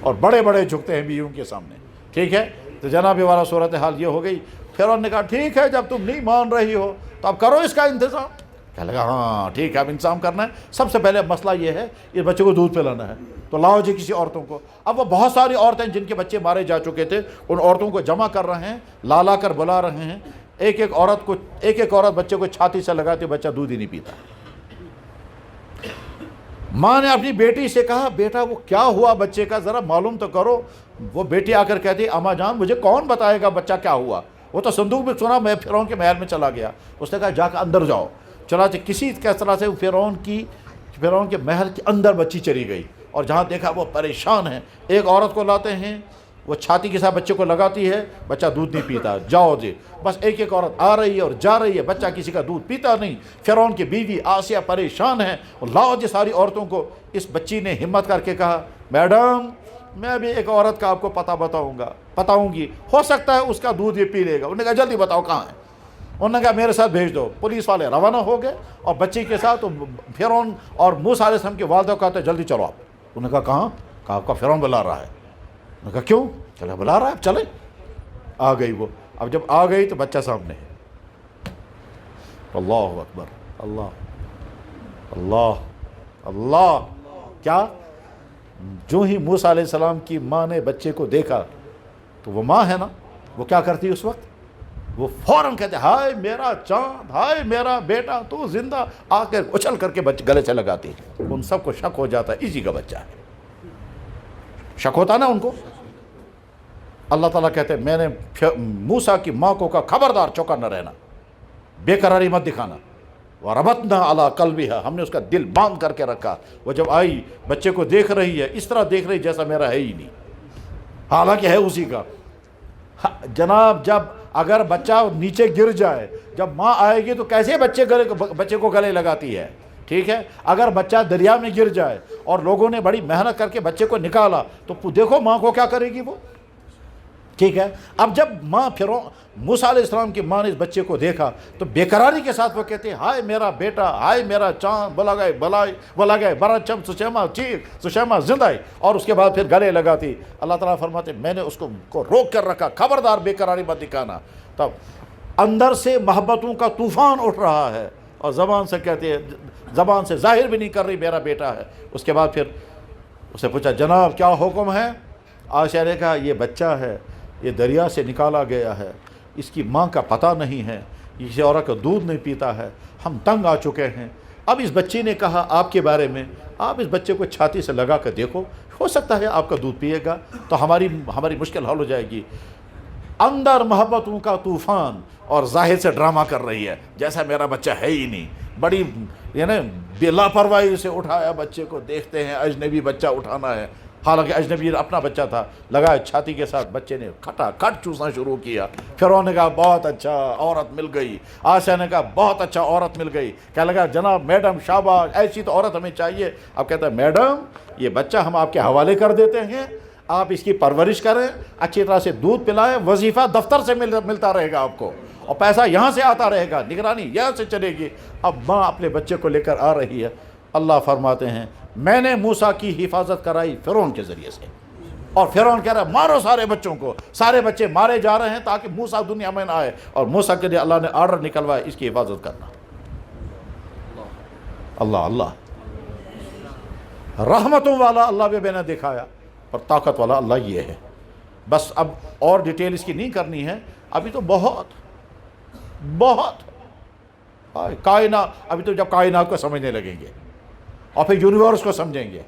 اور بڑے بڑے جھکتے ہیں بیویوں کے سامنے. ٹھیک ہے, تو جناب یہ والا صورتحال یہ ہو گئی. فرعون نے کہا ٹھیک ہے جب تم نہیں مان رہی ہو تو اب کرو اس کا انتظام. کہنے لگا ہاں ٹھیک ہے اب انتظام کرنا ہے. سب سے پہلے مسئلہ یہ ہے اس بچے کو دودھ پلانا ہے, تو لاؤ جی کسی عورتوں کو. اب وہ بہت ساری عورتیں جن کے بچے مارے جا چکے تھے ان عورتوں کو جمع کر رہے ہیں, لا کر بلا رہے ہیں. ایک ایک عورت بچے کو چھاتی سے لگاتی, بچہ دودھ ہی نہیں پیتا. ماں نے اپنی بیٹی سے کہا بیٹا وہ کیا ہوا بچے کا, ذرا معلوم تو کرو. وہ بیٹی آ کر کہتی اماں جان مجھے کون بتائے گا بچہ کیا ہوا, وہ تو صندوق میں سنا میں فرعون کے محل میں چلا گیا. اس نے کہا جا کر اندر جاؤ. چنانچہ کسی طرح سے فرعون کے محل کے اندر بچی چلی گئی, اور جہاں دیکھا وہ پریشان ہے. ایک عورت کو لاتے ہیں, وہ چھاتی کے ساتھ بچے کو لگاتی ہے, بچہ دودھ نہیں پیتا. جاؤ جی, بس ایک ایک عورت آ رہی ہے اور جا رہی ہے, بچہ کسی کا دودھ پیتا نہیں. فرعون کی بیوی آسیہ پریشان ہے, اور لاؤ جی ساری عورتوں کو. اس بچی نے ہمت کر کے کہا میڈم میں بھی ایک عورت کا آپ کو پتہ بتاؤنگی، ہو سکتا ہے اس کا دودھ یہ پی لے گا۔ انہوں نے کہا جلدی بتاؤ کہاں ہے؟ انہوں نے کہا میرے ساتھ بھیج دو۔ پولیس والے روانہ ہو گئے اور بچی کے ساتھ فرعون اور موسیٰ علیہ السلام کے والدہ کو کہتے ہیں جلدی چلو آپ۔ انہوں نے کہا کہاں؟ کہا آپ کا فرعون بلا رہا ہے۔ انہوں نے کہا کیوں؟ چلے بلا رہا ہے، اب چلیں۔ آ گئی وہ، اب جب آ گئی تو بچہ سامنے ہے۔ اللہ اکبر، اللہ اللہ اللہ۔ کیا؟ جو ہی موسیٰ علیہ السلام کی ماں نے بچے کو دیکھا تو وہ ماں ہے نا، وہ کیا کرتی اس وقت؟ وہ فوراً کہتے ہائے میرا چاند، ہائے میرا بیٹا تو زندہ، آ کے اچھل کر کے گلے سے لگاتی۔ ان سب کو شک ہو جاتا ہے اسی کا بچہ ہے، شک ہوتا نا ان کو۔ اللہ تعالیٰ کہتے ہیں میں نے موسیٰ کی ماں کو کہا خبردار چوکا نہ رہنا، بے قراری مت دکھانا۔ وَرَبَطْنَا عَلَىٰ قَلْبِهَا، ہم نے اس کا دل باندھ کر کے رکھا۔ وہ جب آئی بچے کو دیکھ رہی ہے، اس طرح دیکھ رہی جیسا میرا ہے ہی نہیں، حالانکہ ہے اسی کا۔ جناب جب اگر بچہ نیچے گر جائے، جب ماں آئے گی تو کیسے بچے کو گلے لگاتی ہے، ٹھیک ہے؟ اگر بچہ دریا میں گر جائے اور لوگوں نے بڑی محنت کر کے بچے کو نکالا تو دیکھو ماں کو کیا کرے گی وہ، ٹھیک ہے؟ اب جب ماں موسیٰ علیہ السلام کی ماں نے اس بچے کو دیکھا تو بے قراری کے ساتھ وہ کہتے ہیں ہائے میرا بیٹا، ہائے میرا چاند، بلا گئے برچم سشیما چیک سشیما زندہ، اور اس کے بعد پھر گلے لگاتی۔ اللہ تعالیٰ فرماتے میں نے اس کو روک کر رکھا، خبردار بے قراری مت دکھانا۔ تب اندر سے محبتوں کا طوفان اٹھ رہا ہے اور زبان سے کہتے ہیں، زبان سے ظاہر بھی نہیں کر رہی میرا بیٹا ہے۔ اس کے بعد پھر اسے پوچھا جناب کیا حکم ہے؟ عائشہ نے کہا یہ بچہ ہے، یہ دریا سے نکالا گیا ہے، اس کی ماں کا پتہ نہیں ہے، کسی عورت کا دودھ نہیں پیتا ہے، ہم تنگ آ چکے ہیں۔ اب اس بچی نے کہا آپ کے بارے میں، آپ اس بچے کو چھاتی سے لگا کر دیکھو، ہو سکتا ہے آپ کا دودھ پیے گا تو ہماری مشکل حل ہو جائے گی۔ اندر محبتوں کا طوفان اور ظاہر سے ڈرامہ کر رہی ہے جیسا میرا بچہ ہے ہی نہیں، بڑی یعنی بے لاپرواہی سے اٹھایا بچے کو، دیکھتے ہیں اجنبی بچہ اٹھانا ہے، حالانکہ اجنبی اپنا بچہ تھا، لگا چھاتی کے ساتھ بچے نے کھٹا کھٹ چوسنا شروع کیا۔ فرعون نے کہا بہت اچھا عورت مل گئی، عائشہ نے کہا بہت اچھا عورت مل گئی، کہنے لگا جناب میڈم شاباش، ایسی تو عورت ہمیں چاہیے۔ اب کہتا ہے میڈم یہ بچہ ہم آپ کے حوالے کر دیتے ہیں، آپ اس کی پرورش کریں، اچھی طرح سے دودھ پلائیں، وظیفہ دفتر سے ملتا رہے گا آپ کو، اور پیسہ یہاں سے آتا رہے گا، نگرانی یہاں سے چلے گی۔ اب ماں اپنے بچے کو لے کر آ رہی ہے۔ اللہ فرماتے ہیں میں نے موسیٰ کی حفاظت کرائی فرعون کے ذریعے سے، اور فرعون کہہ رہا ہے مارو سارے بچوں کو، سارے بچے مارے جا رہے ہیں تاکہ موسیٰ دنیا میں نہ آئے، اور موسیٰ کے لیے اللہ نے آرڈر نکلوایا اس کی حفاظت کرنا۔ اللہ اللہ، رحمتوں والا اللہ بھی میں نے دکھایا، اور طاقت والا اللہ یہ ہے۔ بس اب اور ڈیٹیل اس کی نہیں کرنی ہے، ابھی تو بہت کائنات، ابھی تو جب کائنات کو سمجھنے لگیں گے اور پھر یونیورس کو سمجھیں گے،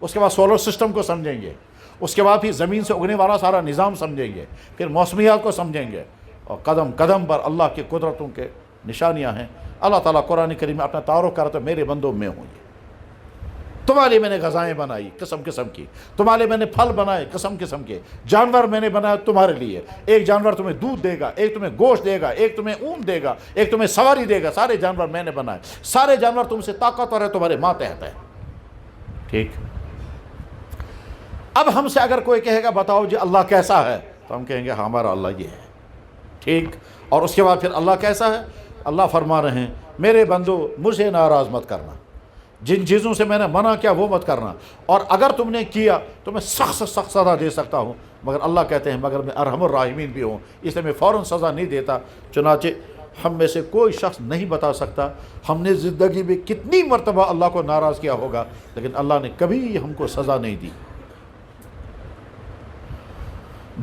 اس کے بعد سولر سسٹم کو سمجھیں گے، اس کے بعد پھر زمین سے اگنے والا سارا نظام سمجھیں گے، پھر موسمیات کو سمجھیں گے، اور قدم قدم پر اللہ کی قدرتوں کے نشانیاں ہیں۔ اللہ تعالیٰ قرآن کریم میں اپنا تعارف کرتا ہے میرے بندوں میں ہوں یہ، تمہارے لیے میں نے غذائیں بنائی قسم قسم کی، تمہارے لیے میں نے پھل بنائے قسم قسم کے، جانور میں نے بنایا تمہارے لیے، ایک جانور تمہیں دودھ دے گا، ایک تمہیں گوشت دے گا، ایک تمہیں اون دے گا، ایک تمہیں سواری دے گا، سارے جانور میں نے بنائے، سارے جانور تم سے طاقتور ہے، تمہارے ماتحت ہے، ٹھیک؟ اب ہم سے اگر کوئی کہے گا بتاؤ جی اللہ کیسا ہے، تو ہم کہیں گے ہمارا اللہ یہ ہے، ٹھیک؟ اور اس کے بعد پھر اللہ کیسا ہے؟ اللہ فرما رہے ہیں میرے بندو مجھے ناراض مت کرنا، جن چیزوں سے میں نے منع کیا وہ مت کرنا، اور اگر تم نے کیا تو میں سخت سے سخت سزا دے سکتا ہوں، مگر اللہ کہتے ہیں مگر میں ارحم الراحمین بھی ہوں، اس لیے میں فوراً سزا نہیں دیتا۔ چنانچہ ہم میں سے کوئی شخص نہیں بتا سکتا ہم نے زندگی میں کتنی مرتبہ اللہ کو ناراض کیا ہوگا، لیکن اللہ نے کبھی ہم کو سزا نہیں دی۔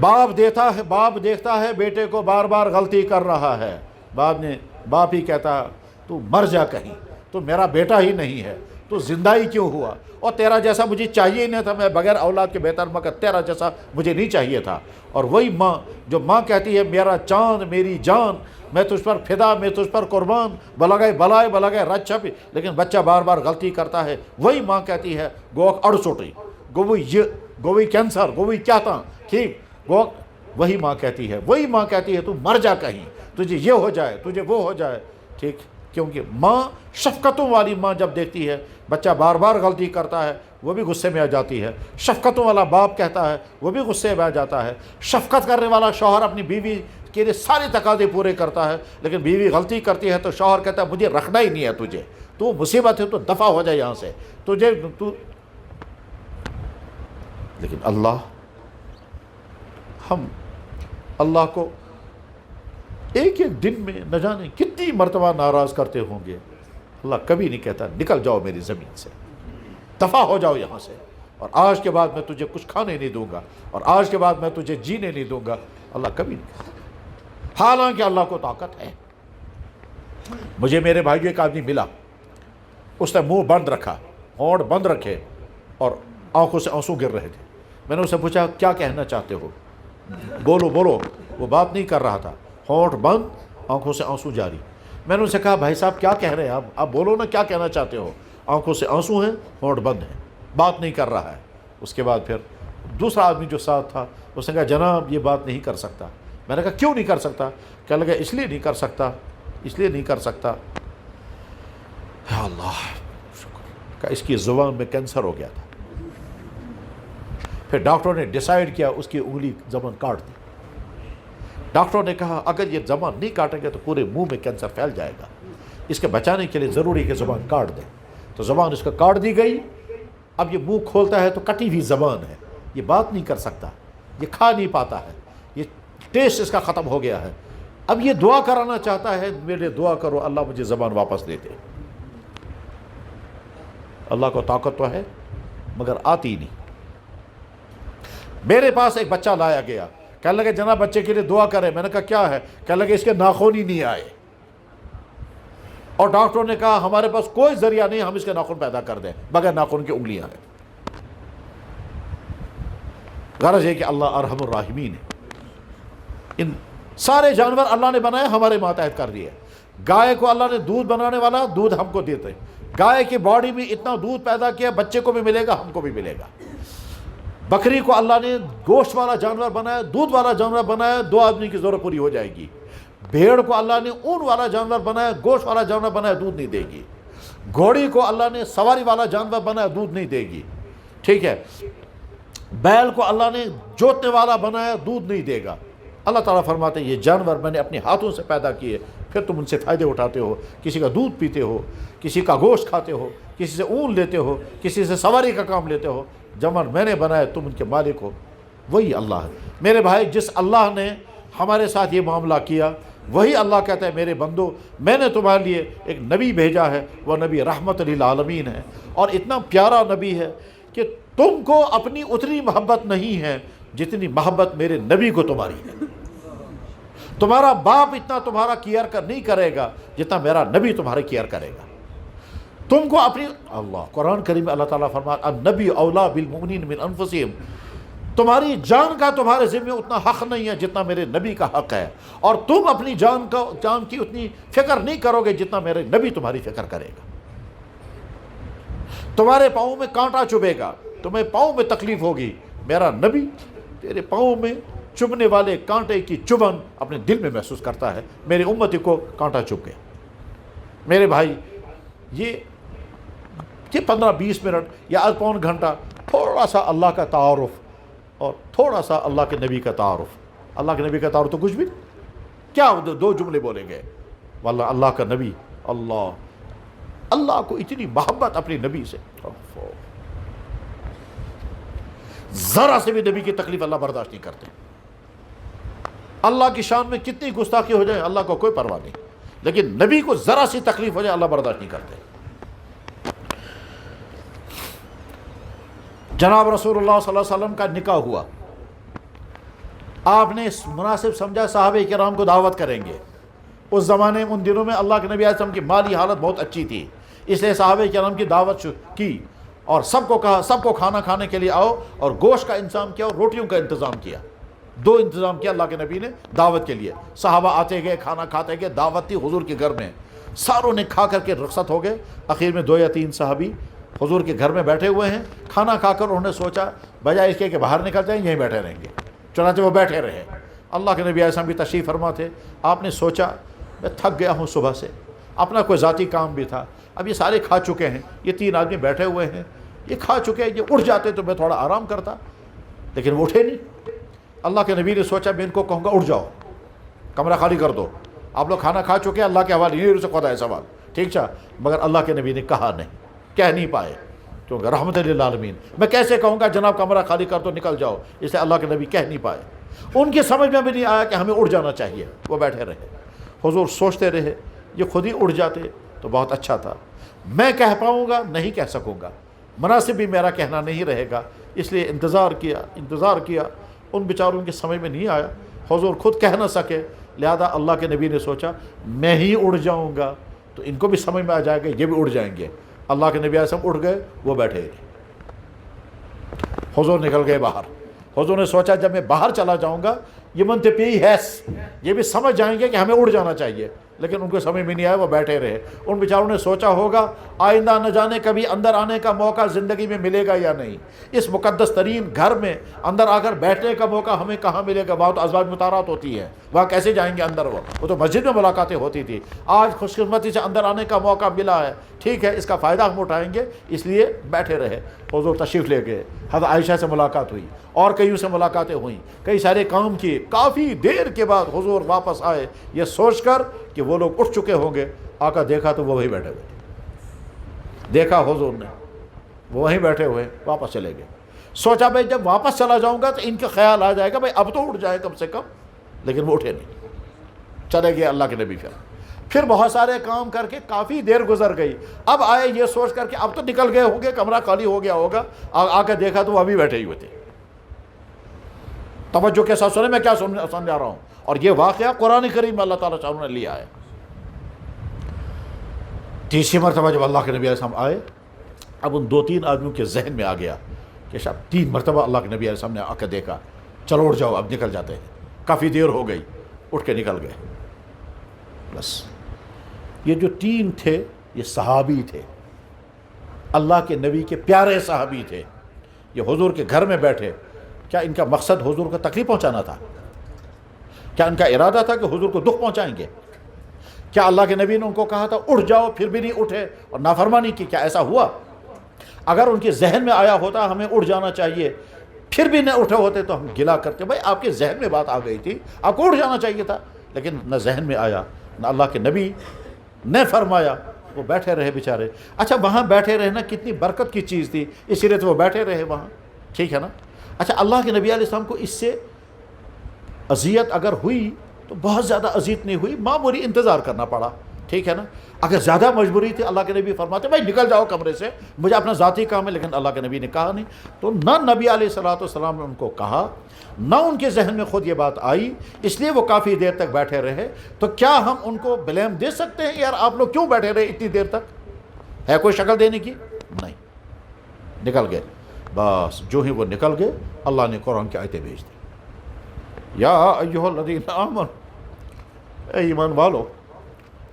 باپ دیکھتا ہے بیٹے کو بار بار غلطی کر رہا ہے، باپ ہی کہتا تو مر جا کہیں، تو میرا بیٹا ہی نہیں ہے، تو زندہ ہی کیوں ہوا، اور تیرا جیسا مجھے چاہیے ہی نہیں تھا، میں بغیر اولاد کے بہتر، مگر تیرا جیسا مجھے نہیں چاہیے تھا۔ اور وہی ماں جو ماں کہتی ہے میرا چاند میری جان، میں تجھ پر فدا، میں تجھ پر قربان، بلگائے رچ چھپی، لیکن بچہ بار بار غلطی کرتا ہے، وہی ماں کہتی ہے گوک اڑ سوٹی، گوئی کینسر، گوئی کیا تھا، ٹھیک؟ وہی ماں کہتی ہے تو مر جا کہیں، تجھے یہ ہو جائے، تجھے وہ ہو جائے، ٹھیک؟ کیونکہ ماں شفقتوں والی ماں جب دیکھتی ہے بچہ بار بار غلطی کرتا ہے وہ بھی غصے میں آ جاتی ہے، شفقتوں والا باپ کہتا ہے وہ بھی غصے میں آ جاتا ہے، شفقت کرنے والا شوہر اپنی بیوی کے لیے سارے تقاضے پورے کرتا ہے، لیکن بیوی غلطی کرتی ہے تو شوہر کہتا ہے مجھے رکھنا ہی نہیں ہے تجھے، تو مصیبت ہے تو دفع ہو جائے یہاں سے لیکن ہم اللہ کو ایک ایک دن میں نہ جانے کتنی مرتبہ ناراض کرتے ہوں گے۔ اللہ کبھی نہیں کہتا نکل جاؤ میری زمین سے، دفع ہو جاؤ یہاں سے، اور آج کے بعد میں تجھے کچھ کھانے نہیں دوں گا، اور آج کے بعد میں تجھے جینے نہیں دوں گا۔ اللہ کبھی نہیں کہتا، حالانکہ اللہ کو طاقت ہے۔ مجھے میرے بھائیوں ایک آدمی ملا، اس نے منہ بند رکھا، ہونٹ بند رکھے، اور آنکھوں سے آنسو گر رہے تھے۔ میں نے اسے پوچھا کیا کہنا چاہتے ہو، بولو بولو۔ وہ بات نہیں کر رہا تھا، ہونٹ بند، آنکھوں سے آنسو جاری۔ میں نے اسے کہا بھائی صاحب کیا کہہ رہے ہیں آپ بولو نا، کیا کہنا چاہتے ہو؟ آنکھوں سے آنسو ہیں، ہونٹ بند ہے، بات نہیں کر رہا ہے۔ اس کے بعد پھر دوسرا آدمی جو ساتھ تھا اس نے کہا جناب یہ بات نہیں کر سکتا۔ میں نے کہا کیوں نہیں کر سکتا؟ کہنے لگا اس لیے نہیں کر سکتا، اس لیے نہیں کر سکتا، یا اللہ شکر، کہ اس کی زبان میں کینسر ہو گیا تھا۔ پھر ڈاکٹروں نے ڈیسائیڈ کیا اس کی انگلی زبان کاٹ دی۔ ڈاکٹروں نے کہا اگر یہ زبان نہیں کاٹیں گے تو پورے منہ میں کینسر پھیل جائے گا، اس کے بچانے کے لیے ضروری ہے کہ زبان کاٹ دیں۔ تو زبان اس کا کاٹ دی گئی، اب یہ منہ کھولتا ہے تو کٹی ہوئی زبان ہے، یہ بات نہیں کر سکتا، یہ کھا نہیں پاتا ہے، یہ ٹیسٹ اس کا ختم ہو گیا ہے۔ اب یہ دعا کرانا چاہتا ہے میرے دعا کرو اللہ مجھے زبان واپس دے دے۔ اللہ کو طاقت تو ہے مگر آتی نہیں۔ میرے پاس ایک بچہ لایا گیا، کہنے لگے جناب بچے کے لیے دعا کریں۔ میں نے کہا کیا ہے؟ کہنے لگے اس کے ناخن ہی نہیں آئے، اور ڈاکٹروں نے کہا ہمارے پاس کوئی ذریعہ نہیں ہم اس کے ناخن پیدا کر دیں، بغیر ناخن کی انگلیاں ہیں۔ غرض ہے کہ اللہ ارحم الراحمین ہے۔ ان سارے جانور اللہ نے بنائے، ہمارے ماتحت کر دیے۔ گائے کو اللہ نے دودھ بنانے والا دودھ ہم کو دیتے، گائے کی باڈی میں اتنا دودھ پیدا کیا بچے کو بھی ملے گا ہم کو بھی ملے گا۔ بکری کو اللہ نے گوشت والا جانور بنایا، دودھ والا جانور بنایا، 2 آدمی کی ضرورت پوری ہو جائے گی۔ بھیڑ کو اللہ نے اون والا جانور بنایا، گوشت والا جانور بنایا، دودھ نہیں دے گی۔ گھوڑی کو اللہ نے سواری والا جانور بنایا، دودھ نہیں دے گی، ٹھیک ہے۔ بیل کو اللہ نے جوتنے والا بنایا، دودھ نہیں دے گا۔ اللہ تعالیٰ فرماتے ہیں یہ جانور میں نے اپنے ہاتھوں سے پیدا کیے، پھر تم ان سے فائدے اٹھاتے ہو، کسی کا دودھ پیتے ہو، کسی کا گوشت کھاتے ہو، کسی سے اون لیتے ہو، کسی سے سواری کا کام لیتے ہو۔ جانور میں نے بنائے، تم ان کے مالک ہو، وہی اللہ ہے۔ میرے بھائی جس اللہ نے ہمارے ساتھ یہ معاملہ کیا وہی اللہ کہتا ہے میرے بندو میں نے تمہارے لیے ایک نبی بھیجا ہے، وہ نبی رحمت للعالمین ہے، اور اتنا پیارا نبی ہے کہ تم کو اپنی اتنی محبت نہیں ہے جتنی محبت میرے نبی کو تمہاری ہے۔ تمہارا باپ اتنا تمہارا کیئر نہیں کرے گا جتنا میرا نبی تمہارے کیئر کرے گا۔ تم کو اپنی اللہ قرآن کریم میں اللہ تعالیٰ فرماتا النبی اولا بالمؤمنین من انفسہم، تمہاری جان کا تمہارے ذمہ اتنا حق نہیں ہے جتنا میرے نبی کا حق ہے، اور تم اپنی جان کی اتنی فکر نہیں کرو گے جتنا میرے نبی تمہاری فکر کرے گا۔ تمہارے پاؤں میں کانٹا چبھے گا، تمہیں پاؤں میں تکلیف ہوگی، میرا نبی تیرے پاؤں میں چبھنے والے کانٹے کی چبھن اپنے دل میں محسوس کرتا ہے، میری امتی کو کانٹا چبھ گیا۔ میرے بھائی یہ 15-20 منٹ یا آدھ پون گھنٹہ تھوڑا سا اللہ کا تعارف اور تھوڑا سا اللہ کے نبی کا تعارف۔ اللہ کے نبی کا تعارف تو کچھ بھی کیا 2 جملے بولیں گے، واللہ اللہ کا نبی، اللہ کو اتنی محبت اپنے نبی سے، ذرا سے بھی نبی کی تکلیف اللہ برداشت نہیں کرتے۔ اللہ کی شان میں کتنی گستاخی ہو جائے اللہ کو کوئی پرواہ نہیں، لیکن نبی کو ذرا سی تکلیف ہو جائے اللہ برداشت نہیں کرتے۔ جناب رسول اللہ صلی اللہ علیہ وسلم کا نکاح ہوا، آپ نے مناسب سمجھا صحابہ کرام کو دعوت کریں گے۔ اس زمانے میں ان دنوں میں اللہ کے نبی علیہ السلام کی مالی حالت بہت اچھی تھی، اس لیے صحابہ کرام کی دعوت کی اور سب کو کہا سب کو کھانا کھانے کے لیے آؤ، اور گوشت کا انتظام کیا اور روٹیوں کا انتظام کیا۔ 2 انتظام کیا اللہ کے نبی نے دعوت کے لیے۔ صحابہ آتے گئے، کھانا کھاتے گئے، دعوت تھی حضور کے گھر میں، ساروں نے کھا کر کے رخصت ہو گئے۔ آخر میں 2 یا 3 صحابی حضور کے گھر میں بیٹھے ہوئے ہیں، کھانا کھا کر انہوں نے سوچا بجائے اس کے کہ باہر نکل جائیں یہیں بیٹھے رہیں گے، چنانچہ وہ بیٹھے رہے۔ اللہ کے نبی علیہ السلام بھی تشریف فرما تھے، آپ نے سوچا میں تھک گیا ہوں صبح سے، اپنا کوئی ذاتی کام بھی تھا. اب یہ سارے کھا چکے ہیں, یہ 3 آدمی بیٹھے ہوئے ہیں, یہ کھا چکے ہیں, یہ اٹھ جاتے تو میں تھوڑا آرام کرتا, لیکن وہ اٹھے نہیں. اللہ کے نبی نے سوچا میں ان کو کہوں گا اٹھ جاؤ, کمرہ خالی کر دو, آپ لوگ کھانا کھا چکے ہیں, اللہ کے حوالے نہیں سے خدا ہے سوال, ٹھیک چھا. مگر اللہ کے نبی نے کہا نہیں, کہہ نہیں پائے, کیونکہ رحمت للعالمین. میں کیسے کہوں گا جناب کمرہ خالی کر دو نکل جاؤ, اس لیے اللہ کے نبی کہہ نہیں پائے. ان کی سمجھ میں بھی نہیں آیا کہ ہمیں اٹھ جانا چاہیے, وہ بیٹھے رہے. حضور سوچتے رہے, یہ خود ہی اٹھ جاتے تو بہت اچھا تھا. میں کہہ پاؤں گا نہیں کہہ سکوں گا, مناسب بھی میرا کہنا نہیں رہے گا, اس لیے انتظار کیا. ان بیچاروں کی سمجھ میں نہیں آیا, حضور خود کہہ نہ سکے, لہذا اللہ کے نبی نے سوچا میں ہی اڑ جاؤں گا تو ان کو بھی سمجھ میں آ جائے گا, یہ بھی اڑ جائیں گے. اللہ کے نبی اعظم اٹھ گئے, وہ بیٹھے رہے. حضور نکل گئے باہر. حضور نے سوچا جب میں باہر چلا جاؤں گا یہ منطقی ہے, یہ بھی سمجھ جائیں گے کہ ہمیں اڑ جانا چاہیے, لیکن ان کو سمجھ میں نہیں آیا, وہ بیٹھے رہے. ان بیچاروں نے سوچا ہوگا آئندہ نہ جانے کبھی اندر آنے کا موقع زندگی میں ملے گا یا نہیں. اس مقدس ترین گھر میں اندر آ کر بیٹھنے کا موقع ہمیں کہاں ملے گا, وہاں تو ازواج مطہرات ہوتی ہیں, وہاں کیسے جائیں گے اندر, وہ تو مسجد میں ملاقاتیں ہوتی تھی. آج خوش قسمتی سے اندر آنے کا موقع ملا ہے, ٹھیک ہے اس کا فائدہ ہم اٹھائیں گے, اس لیے بیٹھے رہے. حضور تشریف لے گئے, حضرت عائشہ سے ملاقات ہوئی اور کئیوں سے ملاقاتیں ہوئیں, کئی سارے کام کیے. کافی دیر کے بعد حضور واپس آئے یہ سوچ کر کہ وہ لوگ اٹھ چکے ہوں گے. آقا دیکھا تو وہ وہیں بیٹھے ہوئے, دیکھا حضور نے وہ وہیں بیٹھے ہوئے, واپس چلے گئے. سوچا بھائی جب واپس چلا جاؤں گا تو ان کا خیال آ جائے گا بھائی اب تو اٹھ جائے کم سے کم, لیکن وہ اٹھے نہیں, چلے گئے اللہ کے نبی. پھر بہت سارے کام کر کے کافی دیر گزر گئی. اب آئے یہ سوچ کر کہ اب تو نکل گئے ہوں گے, کمرہ خالی ہو گیا ہوگا. آ کے دیکھا تو وہ ابھی بیٹھے ہی ہوئے تھے. توجہ کے ساتھ سنیں میں کیا سمجھا رہا ہوں. اور یہ واقعہ قرآن کریم میں اللہ تعالیٰ شاہ نے لیا ہے. تیسری مرتبہ جب اللہ کے نبی علیہ السلام آئے, اب ان 2-3 آدمیوں کے ذہن میں آ گیا کہ شاید 3 مرتبہ اللہ کے نبی علیہ السلام نے آ کے دیکھا, چلو اٹھ جاؤ اب نکل جاتے ہیں, کافی دیر ہو گئی. اٹھ کے نکل گئے. بس یہ جو 3 تھے یہ صحابی تھے, اللہ کے نبی کے پیارے صحابی تھے. یہ حضور کے گھر میں بیٹھے, کیا ان کا مقصد حضور کو تکلیف پہنچانا تھا؟ کیا ان کا ارادہ تھا کہ حضور کو دکھ پہنچائیں گے؟ کیا اللہ کے نبی نے ان کو کہا تھا اٹھ جاؤ پھر بھی نہیں اٹھے اور نافرمانی کی؟ کیا ایسا ہوا؟ اگر ان کے ذہن میں آیا ہوتا ہمیں اٹھ جانا چاہیے پھر بھی نہ اٹھے ہوتے تو ہم گلا کرتے, بھائی آپ کے ذہن میں بات آ گئی تھی, آپ کو اٹھ جانا چاہیے تھا, لیکن نہ ذہن میں آیا نہ اللہ کے نبی نے فرمایا, وہ بیٹھے رہے بیچارے. اچھا وہاں بیٹھے رہنا کتنی برکت کی چیز تھی, اسی لیے تو وہ بیٹھے رہے وہاں, ٹھیک ہے نا. اچھا اللہ کے نبی علیہ السلام کو اس سے اذیت اگر ہوئی تو بہت زیادہ اذیت نہیں ہوئی, معمولی انتظار کرنا پڑا, ٹھیک ہے نا. اگر زیادہ مجبوری تھی اللہ کے نبی فرماتے بھائی نکل جاؤ کمرے سے, مجھے اپنا ذاتی کام ہے, لیکن اللہ کے نبی نے کہا نہیں. تو نہ نبی علیہ الصلوۃ والسلام نے ان کو کہا, نہ ان کے ذہن میں خود یہ بات آئی, اس لیے وہ کافی دیر تک بیٹھے رہے. تو کیا ہم ان کو بلیم دے سکتے ہیں یار آپ لوگ کیوں بیٹھے رہے اتنی دیر تک؟ ہے کوئی شکل دینے کی؟ نہیں, نکل گئے. بس جو ہی وہ نکل گئے اللہ نے قرآن کی آیتیں بھیج دی, یا ایھا الذین آمنوا, اے ایمان والو,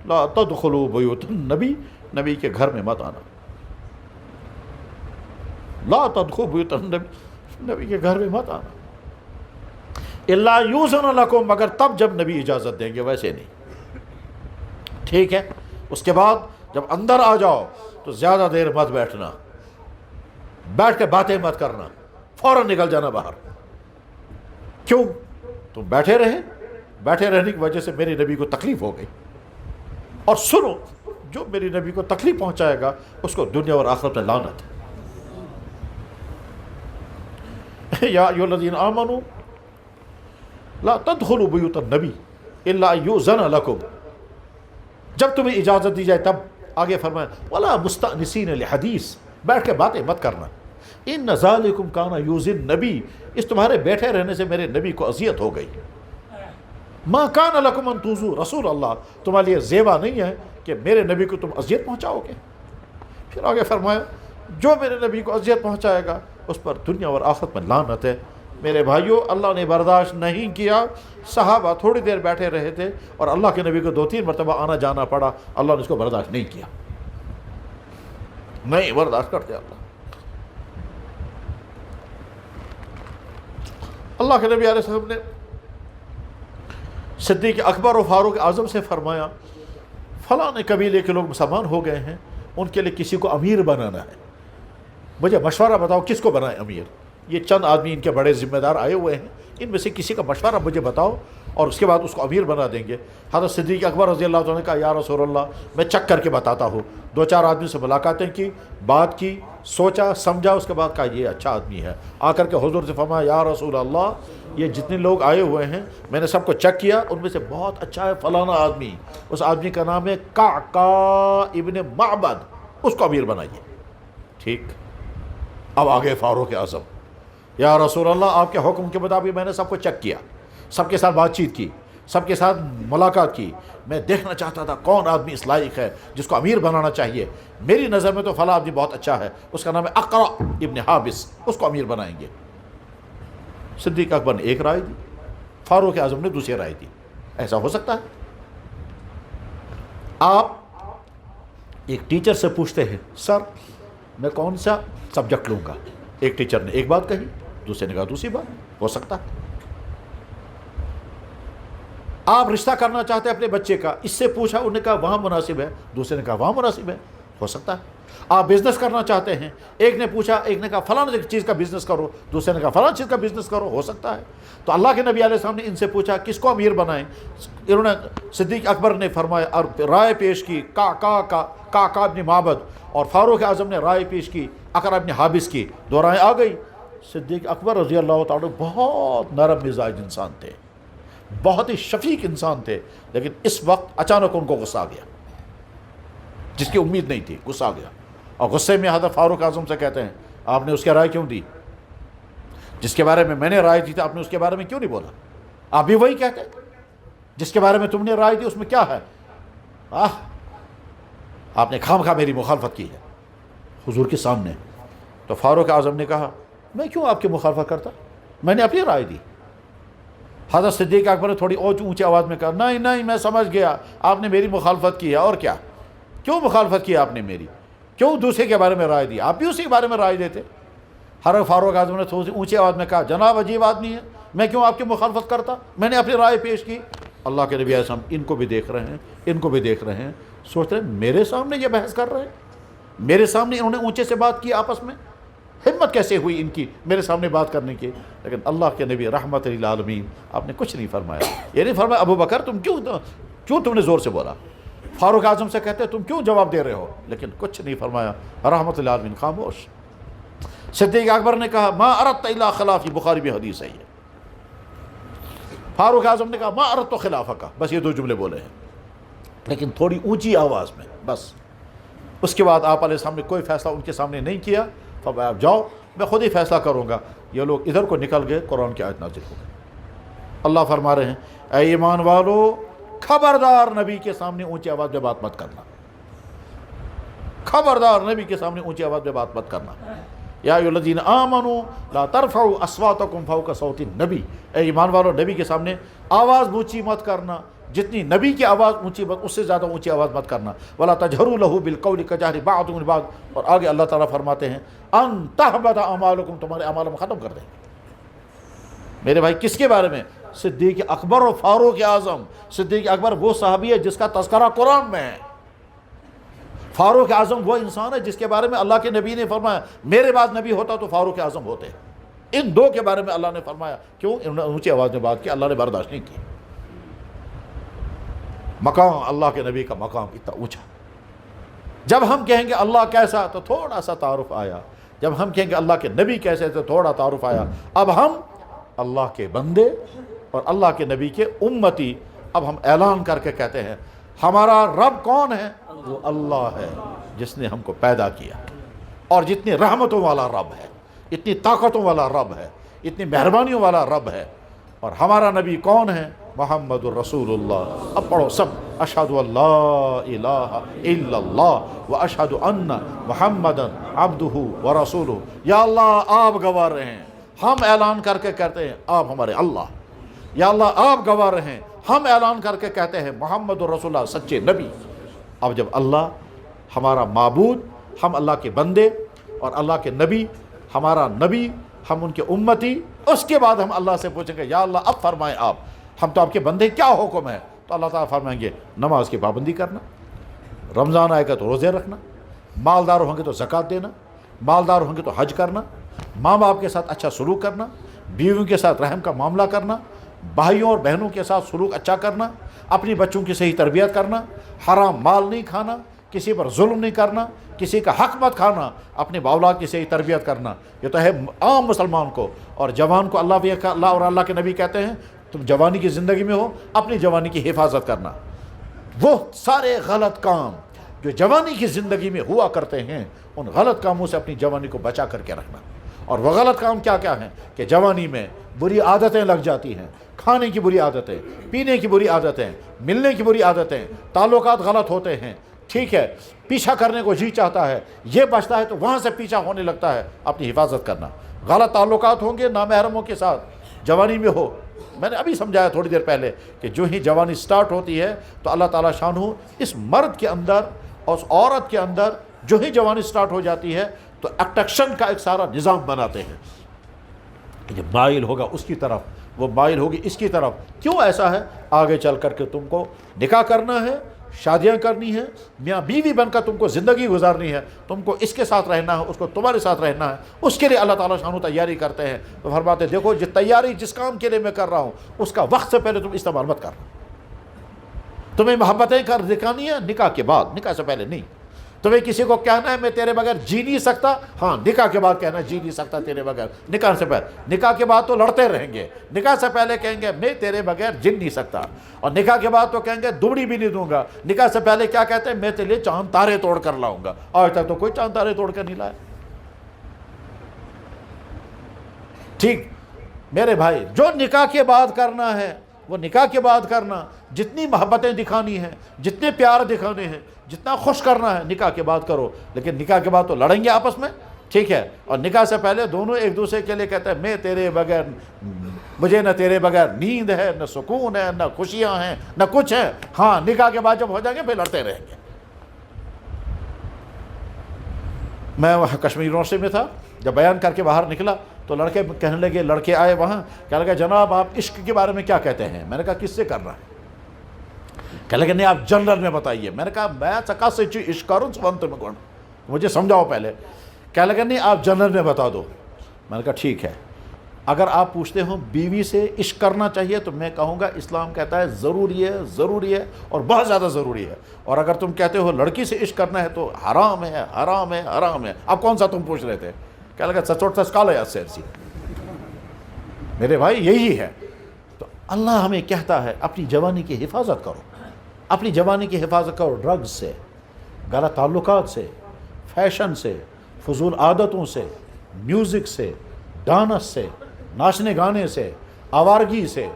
لا تدخلوا بیوت النبی, نبی کے گھر میں مت آنا. لا تدخلوا بیوت النبی, نبی کے گھر میں مت آنا. الا یؤذن لکم, مگر تب جب نبی اجازت دیں گے, ویسے نہیں, ٹھیک ہے. اس کے بعد جب اندر آ جاؤ تو زیادہ دیر مت بیٹھنا, بیٹھ کے باتیں مت کرنا, فوراً نکل جانا باہر. کیوں؟ تم بیٹھے رہے, بیٹھے رہنے کی وجہ سے میرے نبی کو تکلیف ہو گئی. اور سنو, جو میری نبی کو تکلیف پہنچائے گا اس کو دنیا اور آخرت میں لعنت ہے. یا ایھا الذین آمنوا لا تدخلوا بیوت النبی الا یؤذن لکم, جب تمہیں اجازت دی جائے تب. آگے فرمایا ولا مستأنسین لحدیث, بیٹھ کے باتیں مت کرنا. ان ذالکم کان یؤذی النبی, اس تمہارے بیٹھے رہنے سے میرے نبی کو اذیت ہو گئی. ما کان لکم ان تؤذوا رسول اللہ, تمہارے لیے زیبا نہیں ہے کہ میرے نبی کو تم اذیت پہنچاؤ گے. پھر آگے فرمایا جو میرے نبی کو اذیت پہنچائے گا اس پر دنیا اور آخرت میں لعنت ہے. میرے بھائیوں, اللہ نے برداشت نہیں کیا. صحابہ تھوڑی دیر بیٹھے رہے تھے اور اللہ کے نبی کو 2-3 مرتبہ آنا جانا پڑا, اللہ نے اس کو برداشت نہیں کیا, نہیں برداشت کرتے اللہ. اللہ کے نبی علیہ السلام نے صدیق اکبر و فاروق اعظم سے فرمایا, فلاں قبیلے کے لوگ مسلمان ہو گئے ہیں، ان کے لیے کسی کو امیر بنانا ہے، مجھے مشورہ بتاؤ کس کو بنائیں امیر؟ یہ چند آدمی ان کے بڑے ذمہ دار آئے ہوئے ہیں، ان میں سے کسی کا مشورہ مجھے بتاؤ، اور اس کے بعد اس کو امیر بنا دیں گے۔ حضرت صدیق اکبر رضی اللہ عنہ نے کہا یا رسول اللہ میں چیک کر کے بتاتا ہوں۔ 2-4 آدمی سے ملاقاتیں کی، بات کی، سوچا سمجھا، اس کے بعد کہا یہ اچھا آدمی ہے۔ آ کر کے حضور سے فرمایا یا رسول اللہ یہ جتنے لوگ آئے ہوئے ہیں میں نے سب کو چیک کیا، ان میں سے بہت اچھا ہے فلانا آدمی، اس آدمی کا نام ہے قعقاع ابن معبد، اس کو امیر بنائیے۔ ٹھیک، اب آگے فاروق اعظم، یا رسول اللہ آپ کے حکم کے مطابق میں نے سب کو چیک کیا، سب کے ساتھ بات چیت کی، سب کے ساتھ ملاقات کی، میں دیکھنا چاہتا تھا کون آدمی اس لائق ہے جس کو امیر بنانا چاہیے۔ میری نظر میں تو فلاں آدمی بہت اچھا ہے، اس کا نام ہے اقرع ابن حابس، اس کو امیر بنائیں گے۔ صدیق اکبر نے ایک رائے دی، فاروق اعظم نے دوسری رائے دی۔ ایسا ہو سکتا ہے؟ آپ ایک ٹیچر سے پوچھتے ہیں سر میں کون سا سبجیکٹ لوں گا، ایک ٹیچر نے ایک بات کہی، دوسرے نے کہا دوسری بات، ہو سکتا ہے؟ آپ رشتہ کرنا چاہتے ہیں اپنے بچے کا، اس سے پوچھا، انہوں نے کہا وہاں مناسب ہے، دوسرے نے کہا وہاں مناسب ہے، ہو سکتا ہے؟ آپ بزنس کرنا چاہتے ہیں، ایک نے پوچھا، ایک نے کہا فلاں چیز کا بزنس کرو، دوسرے نے کہا فلاں چیز کا بزنس کرو، ہو سکتا ہے؟ تو اللہ کے نبی علیہ السلام نے ان سے پوچھا کس کو امیر بنائیں؟ انہوں نے صدیق اکبر نے فرمایا اور رائے پیش کی قعقاع ابن معبد، اور فاروق اعظم نے رائے پیش کی اقرع ابن حابس کی، 2 رائے آ گئی۔ صدیق اکبر رضی اللہ تعالیٰ بہت نرم مزاج انسان تھے، بہت ہی شفیق انسان تھے، لیکن اس وقت اچانک ان کو غصہ آ گیا، جس کی امید نہیں تھی، غصہ آ گیا، اور غصے میں حضرت فاروق اعظم سے کہتے ہیں آپ نے اس کے رائے کیوں دی؟ جس کے بارے میں نے رائے دی تھی آپ نے اس کے بارے میں کیوں نہیں بولا؟ آپ بھی وہی کہتے جس کے بارے میں تم نے رائے دی اس میں کیا ہے؟ آپ نے خواہ میری مخالفت کی ہے حضور کے سامنے۔ تو فاروق اعظم نے کہا میں کیوں آپ کی مخالفت کرتا، میں نے اپنی رائے دی۔ حضرت صدیق اکبر نے تھوڑی اور اونچی آواز میں کہا نہیں میں سمجھ گیا، آپ نے میری مخالفت کی ہے، اور کیا، کیوں مخالفت کی آپ نے میری، کیوں دوسرے کے بارے میں رائے دی، آپ بھی اسی کے بارے میں رائے دیتے۔ حضرت فاروق اعظم نے تھوڑی اونچی آواز میں کہا جناب عجیب آدمی ہے، میں کیوں آپ کی مخالفت کرتا، میں نے اپنی رائے پیش کی۔ اللہ کے نبی علیہ السلام ان کو بھی دیکھ رہے ہیں، ان کو بھی دیکھ رہے ہیں، سوچ رہے ہیں میرے سامنے یہ بحث کر رہے ہیں، میرے سامنے انہوں نے اونچے سے بات کی، آپس میں ہمت کیسے ہوئی ان کی میرے سامنے بات کرنے کی؟ لیکن اللہ کے نبی رحمت للعالمین آپ نے کچھ نہیں فرمایا، یہ نہیں فرمایا ابو بکر تم کیوں تم نے زور سے بولا، فاروق اعظم سے کہتے تم کیوں جواب دے رہے ہو، لیکن کچھ نہیں فرمایا، رحمت للعالمین خاموش۔ صدیق اکبر نے کہا ما اردت الا خلافی، بخاری میں حدیث ہے یہ۔ فاروق اعظم نے کہا ما اردت خلافک، بس یہ 2 جملے بولے ہیں، لیکن تھوڑی اونچی آواز میں بس۔ اس کے بعد آپ علیہ السلام نے کوئی فیصلہ ان کے سامنے نہیں کیا، اب آپ جاؤ میں خود ہی فیصلہ کروں گا۔ یہ لوگ ادھر کو نکل گئے، قرآن کی آیت نازل ہو گئی۔ اللہ فرما رہے ہیں اے ایمان والو خبردار نبی کے سامنے اونچی آواز میں بات مت کرنا، خبردار نبی کے سامنے اونچی آواز میں بات مت کرنا۔ یا ایھا الذین آمنوا لا ترفعوا اصواتکم فوق صوت النبی، اے ایمان والو نبی کے سامنے آواز اونچی مت کرنا، جتنی نبی کی آواز اونچی اس سے زیادہ اونچی آواز مت کرنا۔ ولا تجہروا لہ بالقول کجہر بعضکم لبعض، اور آگے اللہ تعالیٰ فرماتے ہیں ان تحبط اعمالکم، تمہارے اعمال ہم ختم کر دیں گے۔ میرے بھائی کس کے بارے میں؟ صدیق اکبر و فاروق اعظم۔ صدیق اکبر وہ صحابی ہے جس کا تذکرہ قرآن میں ہے، فاروق اعظم وہ انسان ہے جس کے بارے میں اللہ کے نبی نے فرمایا میرے بعد نبی ہوتا تو فاروق اعظم ہوتے۔ ان 2 کے بارے میں اللہ نے فرمایا کیوں؟ انہوں نے اونچی آواز میں بات کی، اللہ نے برداشت نہیں کی۔ مقام اللہ کے نبی کا مقام اتنا اونچا، جب ہم کہیں گے اللہ کیسا تو تھوڑا سا تعارف آیا، جب ہم کہیں گے اللہ کے نبی کیسے تو تھوڑا تعارف آیا۔ اب ہم اللہ کے بندے اور اللہ کے نبی کے امتی، اب ہم اعلان کر کے کہتے ہیں ہمارا رب کون ہے؟ وہ اللہ ہے جس نے ہم کو پیدا کیا، اور جتنی رحمتوں والا رب ہے، اتنی طاقتوں والا رب ہے، اتنی مہربانیوں والا رب ہے۔ اور ہمارا نبی کون ہے؟ محمد الرسول اللہ۔ اب پڑھو سب، اشہد ان لا الہ الا اللہ و اشہد ان محمدا عبدہ و رسولہ۔ یا اللہ آپ گواہ رہے ہیں، ہم اعلان کر کے کہتے ہیں آپ ہمارے اللہ، یا اللہ آپ گواہ رہے ہیں، ہم اعلان کر کے کہتے ہیں محمد الرسول اللہ سچے نبی۔ اب جب اللہ ہمارا معبود، ہم اللہ کے بندے، اور اللہ کے نبی ہمارا نبی، ہم ان کے امتی، اس کے بعد ہم اللہ سے پوچھیں گے یا اللہ اب فرمائیں آپ، ہم تو آپ کے بندے، کیا حکم ہے؟ تو اللہ تعالیٰ فرمائیں گے نماز کی پابندی کرنا، رمضان آئے گا تو روزے رکھنا، مالدار ہوں گے تو زکوٰۃ دینا، مالدار ہوں گے تو حج کرنا، ماں باپ کے ساتھ اچھا سلوک کرنا، بیویوں کے ساتھ رحم کا معاملہ کرنا، بھائیوں اور بہنوں کے ساتھ سلوک اچھا کرنا، اپنی بچوں کی صحیح تربیت کرنا، حرام مال نہیں کھانا، کسی پر ظلم نہیں کرنا، کسی کا حق مت کھانا، اپنے اولاد کی صحیح تربیت کرنا۔ یہ تو ہے عام مسلمان کو۔ اور جوان کو اللہ اور اللہ کے نبی کہتے ہیں تم جوانی کی زندگی میں ہو، اپنی جوانی کی حفاظت کرنا۔ وہ سارے غلط کام جو جوانی کی زندگی میں ہوا کرتے ہیں، ان غلط کاموں سے اپنی جوانی کو بچا کر کے رکھنا۔ اور وہ غلط کام کیا کیا ہیں کہ جوانی میں بری عادتیں لگ جاتی ہیں، کھانے کی بری عادتیں، پینے کی بری عادتیں، ملنے کی بری عادتیں، تعلقات غلط ہوتے ہیں، ٹھیک ہے، پیچھا کرنے کو جی چاہتا ہے، یہ بچتا ہے تو وہاں سے پیچھا ہونے لگتا ہے۔ اپنی حفاظت کرنا۔ غلط تعلقات ہوں گے نامحرموں کے ساتھ جوانی میں ہو۔ میں نے ابھی سمجھایا تھوڑی دیر پہلے کہ جو ہی جوانی سٹارٹ ہوتی ہے تو اللہ تعالیٰ شانہ اس مرد کے اندر اور اس عورت کے اندر جو ہی جوانی سٹارٹ ہو جاتی ہے تو اٹریکشن کا ایک سارا نظام بناتے ہیں کہ جب مائل ہوگا اس کی طرف، وہ مائل ہوگی اس کی طرف۔ کیوں ایسا ہے؟ آگے چل کر کے تم کو نکاح کرنا ہے، شادیاں کرنی ہیں، میاں بیوی بن کر تم کو زندگی گزارنی ہے، تم کو اس کے ساتھ رہنا ہے، اس کو تمہارے ساتھ رہنا ہے، اس کے لیے اللہ تعالیٰ شانہ تیاری کرتے ہیں۔ تو فرماتے ہیں دیکھو تیاری جس کام کے لیے میں کر رہا ہوں اس کا وقت سے پہلے تم استعمال مت کرنا۔ تمہیں محبتیں کر دکھانی ہے نکاح کے بعد، نکاح سے پہلے نہیں۔ تمہیں کسی کو کہنا ہے میں تیرے بغیر جی نہیں سکتا، ہاں نکاح کے بعد کہنا جی نہیں سکتا تیرے بغیر، نکاح سے پہلے۔ نکاح کے بعد تو لڑتے رہیں گے، نکاح سے پہلے کہیں گے میں تیرے بغیر جن نہیں سکتا، اور نکاح کے بعد تو کہیں گے دوڑی بھی نہیں دوں گا۔ نکاح سے پہلے کیا کہتے ہیں؟ میں تیرے لیے چاند تارے توڑ کر لاؤں گا۔ آج تک تو کوئی چاند تارے توڑ کر نہیں لایا۔ ٹھیک میرے بھائی، جو نکاح کے بعد کرنا ہے وہ نکاح کے بعد کرنا، جتنی محبتیں دکھانی ہیں، جتنے پیار دکھانے ہیں، جتنا خوش کرنا ہے نکاح کے بعد کرو۔ لیکن نکاح کے بعد تو لڑیں گے آپس میں، ٹھیک ہے، اور نکاح سے پہلے دونوں ایک دوسرے کے لیے کہتے ہیں میں تیرے بغیر، مجھے نہ تیرے بغیر نیند ہے، نہ سکون ہے، نہ خوشیاں ہیں، نہ کچھ ہے۔ ہاں نکاح کے بعد جب ہو جائیں گے پھر لڑتے رہیں گے۔ میں وہاں کشمیر یونیورسٹی میں تھا، جب بیان کر کے باہر نکلا تو لڑکے کہنے لگے، لڑکے آئے وہاں، کہنے لگے جناب آپ عشق کے بارے میں کیا کہتے ہیں؟ میں نے کہا کس سے کرنا ہے؟ کہنے لگے نہیں آپ جنرل میں بتائیے۔ میں نے کہا میں چکاسے عشق کروں سونت میں کون، مجھے سمجھاؤ پہلے۔ کہنے لگے نہیں آپ جنرل میں بتا دو۔ میں نے کہا ٹھیک ہے، اگر آپ پوچھتے ہو بیوی سے عشق کرنا چاہیے تو میں کہوں گا اسلام کہتا ہے ضروری ہے، ضروری ہے اور بہت زیادہ ضروری ہے۔ اور اگر تم کہتے ہو لڑکی سے عشق کرنا ہے تو حرام ہے، حرام ہے، حرام ہے۔ اب کون سا تم پوچھ رہے تھے؟ کہنے لگا سچوٹ سچکال ہے سیر سی۔ میرے بھائی یہی ہے۔ تو اللہ ہمیں کہتا ہے اپنی جوانی کی حفاظت کرو، اپنی جوانی کی حفاظت کرو ڈرگز سے، غلط تعلقات سے، فیشن سے، فضول عادتوں سے، میوزک سے، ڈانس سے، ناچنے گانے سے، آوارگی سے،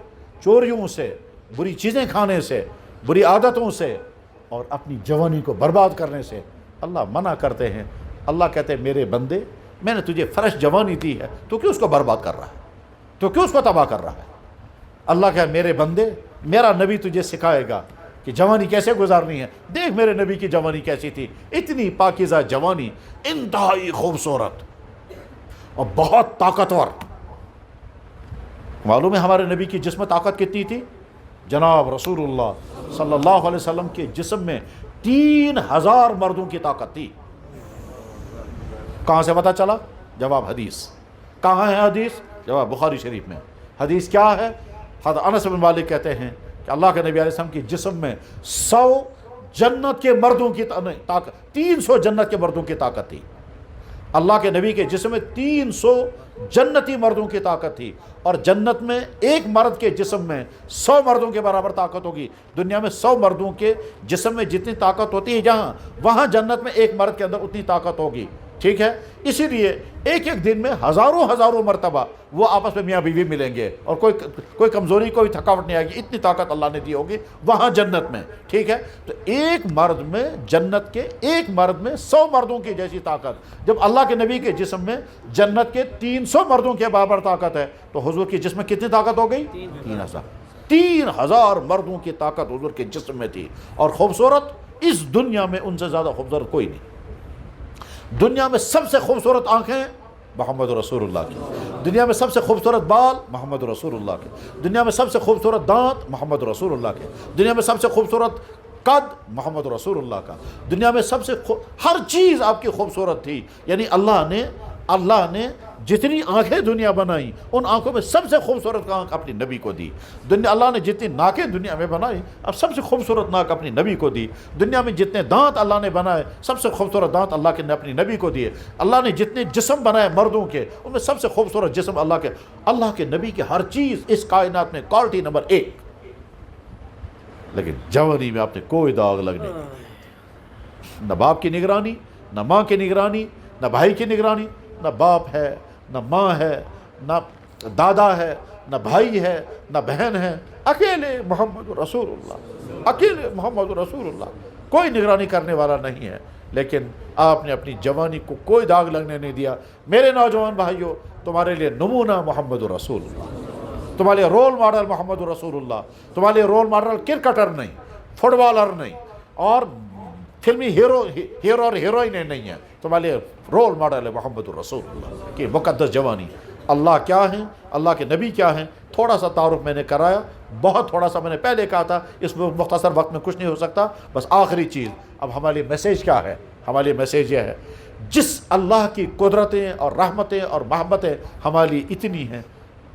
چوریوں سے، بری چیزیں کھانے سے، بری عادتوں سے، اور اپنی جوانی کو برباد کرنے سے اللہ منع کرتے ہیں۔ اللہ کہتے ہیں میرے بندے میں نے تجھے فریش جوانی دی ہے تو کیوں اس کو برباد کر رہا ہے، تو کیوں اس کو تباہ کر رہا ہے؟ اللہ کہے میرے بندے میرا نبی تجھے سکھائے گا کہ جوانی کیسے گزارنی ہے۔ دیکھ میرے نبی کی جوانی کیسی تھی، اتنی پاکیزہ جوانی، انتہائی خوبصورت اور بہت طاقتور۔ معلوم ہے ہمارے نبی کی جسم میں طاقت کتنی تھی؟ جناب رسول اللہ صلی اللہ علیہ وسلم کے جسم میں 3000 مردوں کی طاقت تھی۔ کہاں سے پتہ چلا؟ جواب حدیث۔ کہاں ہے حدیث؟ جواب بخاری شریف میں۔ حدیث کیا ہے؟ حضرت انس بن مالک کہتے ہیں کہ اللہ کے نبی علیہ السلام کی جسم میں 100 جنت کے مردوں کی طاقت، 300 جنت کے مردوں کی طاقت تھی۔ اللہ کے نبی کے جسم میں 300 جنتی مردوں کی طاقت تھی، اور جنت میں ایک مرد کے جسم میں 100 مردوں کے برابر طاقت ہوگی۔ دنیا میں 100 مردوں کے جسم میں جتنی طاقت ہوتی ہے جہاں، وہاں جنت میں ایک مرد کے اندر اتنی طاقت ہوگی، ٹھیک ہے۔ اسی لیے ایک ایک دن میں ہزاروں مرتبہ وہ آپس میں میاں بیوی ملیں گے، اور کوئی کمزوری، کوئی تھکاوٹ نہیں آئے گی، اتنی طاقت اللہ نے دی ہوگی وہاں جنت میں، ٹھیک ہے۔ تو ایک مرد میں، جنت کے ایک مرد میں 100 مردوں کی جیسی طاقت۔ جب اللہ کے نبی کے جسم میں جنت کے 300 مردوں کے برابر طاقت ہے تو حضور کے جسم میں کتنی طاقت ہو گئی؟ 3000 مردوں کی طاقت حضور کے جسم میں تھی۔ اور خوبصورت، اس دنیا میں ان سے زیادہ خوبصورت کوئی نہیں۔ دنیا میں سب سے خوبصورت آنکھیں محمد رسول اللہ کی، دنیا میں سب سے خوبصورت بال محمد رسول اللہ کے، دنیا میں سب سے خوبصورت دانت محمد رسول اللہ کے، دنیا میں سب سے خوبصورت قد محمد رسول اللہ کا دنیا میں سب سے ہر چیز آپ کی خوبصورت تھی، یعنی اللہ نے جتنی آنکھیں دنیا بنائی ان آنکھوں میں سب سے خوبصورت آنکھ اپنی نبی کو دی۔ اللہ نے جتنی ناکیں دنیا میں بنائی اب سب سے خوبصورت ناک اپنی نبی کو دی۔ دنیا میں جتنے دانت اللہ نے بنائے سب سے خوبصورت دانت اللہ نے اپنی نبی کو دیے۔ اللہ نے جتنے جسم بنائے مردوں کے ان میں سب سے خوبصورت جسم اللہ کے نبی کے ہر چیز اس کائنات میں کوالٹی نمبر 1۔ لیکن جوانی میں آپ نے کوئی داغ لگنے نہیں، نہ باپ کی نگرانی، نہ ماں کی نگرانی، نہ بھائی کی نگرانی، نہ باپ ہے، نہ ماں ہے، نہ دادا ہے، نہ بھائی ہے، نہ بہن ہے، اکیلے محمد رسول اللہ، اکیلے محمد رسول اللہ، کوئی نگرانی کرنے والا نہیں ہے۔ لیکن آپ نے اپنی جوانی کو کوئی داغ لگنے نہیں دیا۔ میرے نوجوان بھائیوں، تمہارے لیے نمونہ محمد رسول اللہ، تمہارے لیے رول ماڈل محمد رسول اللہ، تمہارے لیے رول ماڈل کرکٹر نہیں، فٹ بالر نہیں، اور فلمی ہیرو اور ہیروئن نہیں ہے، تمہارے لیے رول ماڈل ہے محمد رسول اللہ کی مقدس جوانی۔ اللہ کیا ہیں، اللہ کے نبی کیا ہیں، تھوڑا سا تعارف میں نے کرایا، بہت تھوڑا سا میں نے پہلے کہا تھا، اس مختصر وقت میں کچھ نہیں ہو سکتا۔ بس آخری چیز، اب ہمارے لیے میسیج کیا ہے؟ ہمارے لیے میسیج یہ ہے، جس اللہ کی قدرتیں اور رحمتیں اور محبتیں ہمارے لیے اتنی ہیں،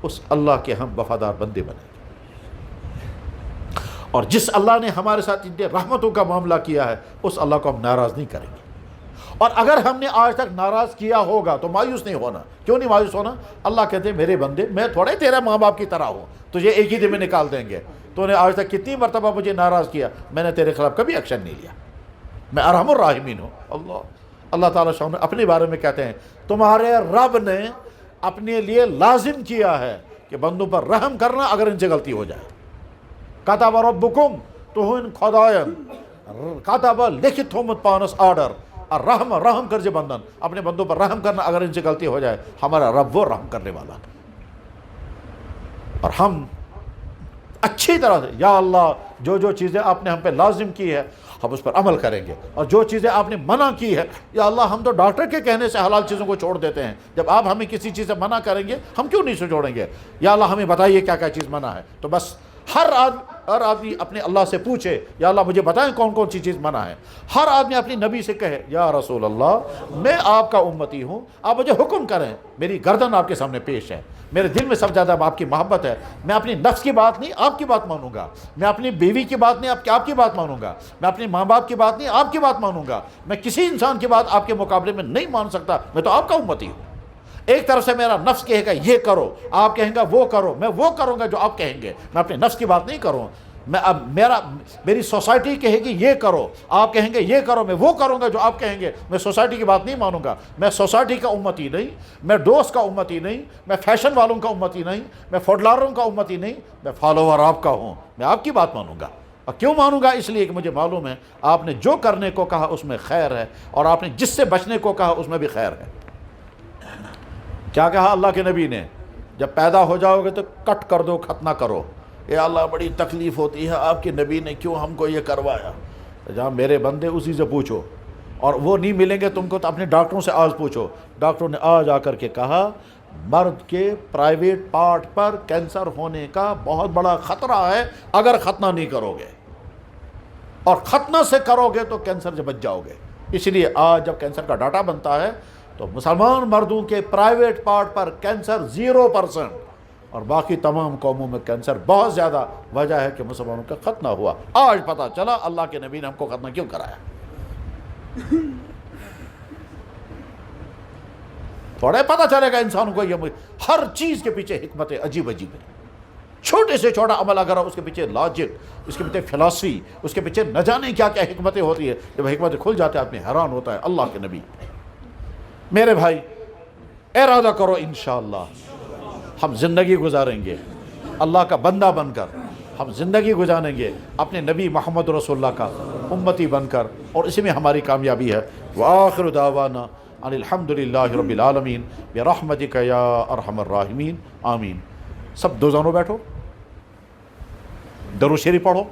اس اللہ کے ہم وفادار بندے بنیں گے، اور جس اللہ نے ہمارے ساتھ اتنے رحمتوں کا معاملہ کیا ہے اس اللہ کو ہم ناراض نہیں کریں گے۔ اور اگر ہم نے آج تک ناراض کیا ہوگا تو مایوس نہیں ہونا۔ کیوں نہیں مایوس ہونا؟ اللہ کہتے ہیں میرے بندے میں تھوڑے تیرے ماں باپ کی طرح ہوں، تجھے ایک ہی دن میں نکال دیں گے۔ تو نے آج تک کتنی مرتبہ مجھے ناراض کیا، میں نے تیرے خلاف کبھی ایکشن نہیں لیا، میں ارحم الراحمین ہوں۔ اللہ تعالیٰ شاہ اپنے بارے میں کہتے ہیں تمہارے رب نے اپنے لیے لازم کیا ہے کہ بندوں پر رحم کرنا اگر ان سے غلطی ہو جائے۔ کتب ربکم تہن خدایان کتب لکھت ہومت پانس آرڈر رحم کر جو بندن، اپنے بندوں پر رحم کرنا اگر ان سے غلطی ہو جائے۔ ہمارا رب وہ رحم کرنے والا ہے، اور ہم اچھی طرح سے یا اللہ جو چیزیں آپ نے ہم پہ لازم کی ہے ہم اس پر عمل کریں گے، اور جو چیزیں آپ نے منع کی ہے یا اللہ ہم تو ڈاکٹر کے کہنے سے حلال چیزوں کو چھوڑ دیتے ہیں، جب آپ ہمیں کسی چیز سے منع کریں گے ہم کیوں نہیں سے چھوڑیں گے؟ یا اللہ ہمیں بتائیے کیا کیا چیز منع ہے۔ تو بس ہر آدمی اپنے اللہ سے پوچھے یا اللہ مجھے بتائیں کون کون سی چیز منع ہے۔ ہر آدمی اپنی نبی سے کہے یا رسول اللہ میں آپ کا امتی ہوں، آپ مجھے حکم کریں، میری گردن آپ کے سامنے پیش ہے، میرے دل میں سب سے زیادہ آپ کی محبت ہے، میں اپنی نفس کی بات نہیں آپ کی بات مانوں گا، میں اپنی بیوی کی بات نہیں آپ کی بات مانوں گا، میں اپنے ماں باپ کی بات نہیں آپ کی بات مانوں گا، میں کسی انسان کی بات آپ کے مقابلے میں نہیں مان سکتا، میں تو آپ کا امتی ہوں۔ ایک طرف سے میرا نفس کہے گا یہ کرو، آپ کہیں گا وہ کرو، میں وہ کروں گا جو آپ کہیں گے، میں اپنے نفس کی بات نہیں کروں۔ میری سوسائٹی کہے گی یہ کرو، آپ کہیں گے یہ کرو، میں وہ کروں گا جو آپ کہیں گے، میں سوسائٹی کی بات نہیں مانوں گا۔ میں سوسائٹی کا امتی نہیں، میں دوست کا امتی نہیں، میں فیشن والوں کا امتی نہیں، میں فوڈلاروں کا امتی نہیں، میں فالوور آپ کا ہوں، میں آپ کی بات مانوں گا۔ اور کیوں مانوں گا؟ اس لیے کہ مجھے معلوم ہے آپ نے جو کرنے کو کہا اس میں خیر ہے، اور آپ نے جس سے بچنے کو کہا اس میں بھی خیر ہے۔ کیا کہا اللہ کے نبی نے؟ جب پیدا ہو جاؤ گے تو کٹ کر دو، ختم نہ کرو۔ اے اللہ بڑی تکلیف ہوتی ہے، آپ کے نبی نے کیوں ہم کو یہ کروایا؟ جہاں میرے بندے اسی سے پوچھو، اور وہ نہیں ملیں گے تم کو تو اپنے ڈاکٹروں سے آج پوچھو۔ ڈاکٹروں نے آج آ کر کے کہا مرد کے پرائیویٹ پارٹ پر کینسر ہونے کا بہت بڑا خطرہ ہے اگر ختنہ نہیں کرو گے، اور ختنہ سے کرو گے تو کینسر سے بچ جاؤ گے۔ اس لیے آج جب کینسر کا ڈاٹا بنتا ہے تو مسلمان مردوں کے پرائیویٹ پارٹ پر کینسر 0%، اور باقی تمام قوموں میں کینسر بہت زیادہ۔ وجہ ہے کہ مسلمانوں کا ختنہ ہوا۔ آج پتہ چلا اللہ کے نبی نے ہم کو ختنہ کیوں کرایا۔ تھوڑے پتہ چلے گا انسانوں کو، یہ ہر چیز کے پیچھے حکمتیں عجیب عجیب ہیں۔ چھوٹے سے چھوٹا عمل اگر اس کے پیچھے لاجک، اس کے پیچھے فلاسفی، اس کے پیچھے نہ جانے کیا کیا حکمتیں ہوتی ہے، جب حکمتیں کھل جاتے ہیں آدمی حیران ہوتا ہے۔ اللہ کے نبی، میرے بھائی ارادہ کرو انشاءاللہ ہم زندگی گزاریں گے اللہ کا بندہ بن کر، ہم زندگی گزاریں گے اپنے نبی محمد رسول اللہ کا امتی بن کر، اور اسی میں ہماری کامیابی ہے۔ وآخر دعوانا ان الحمد للہ رب العالمین برحمتک یا ارحم الراحمین آمین۔ سب دو زانوں بیٹھو، درود شریف پڑھو۔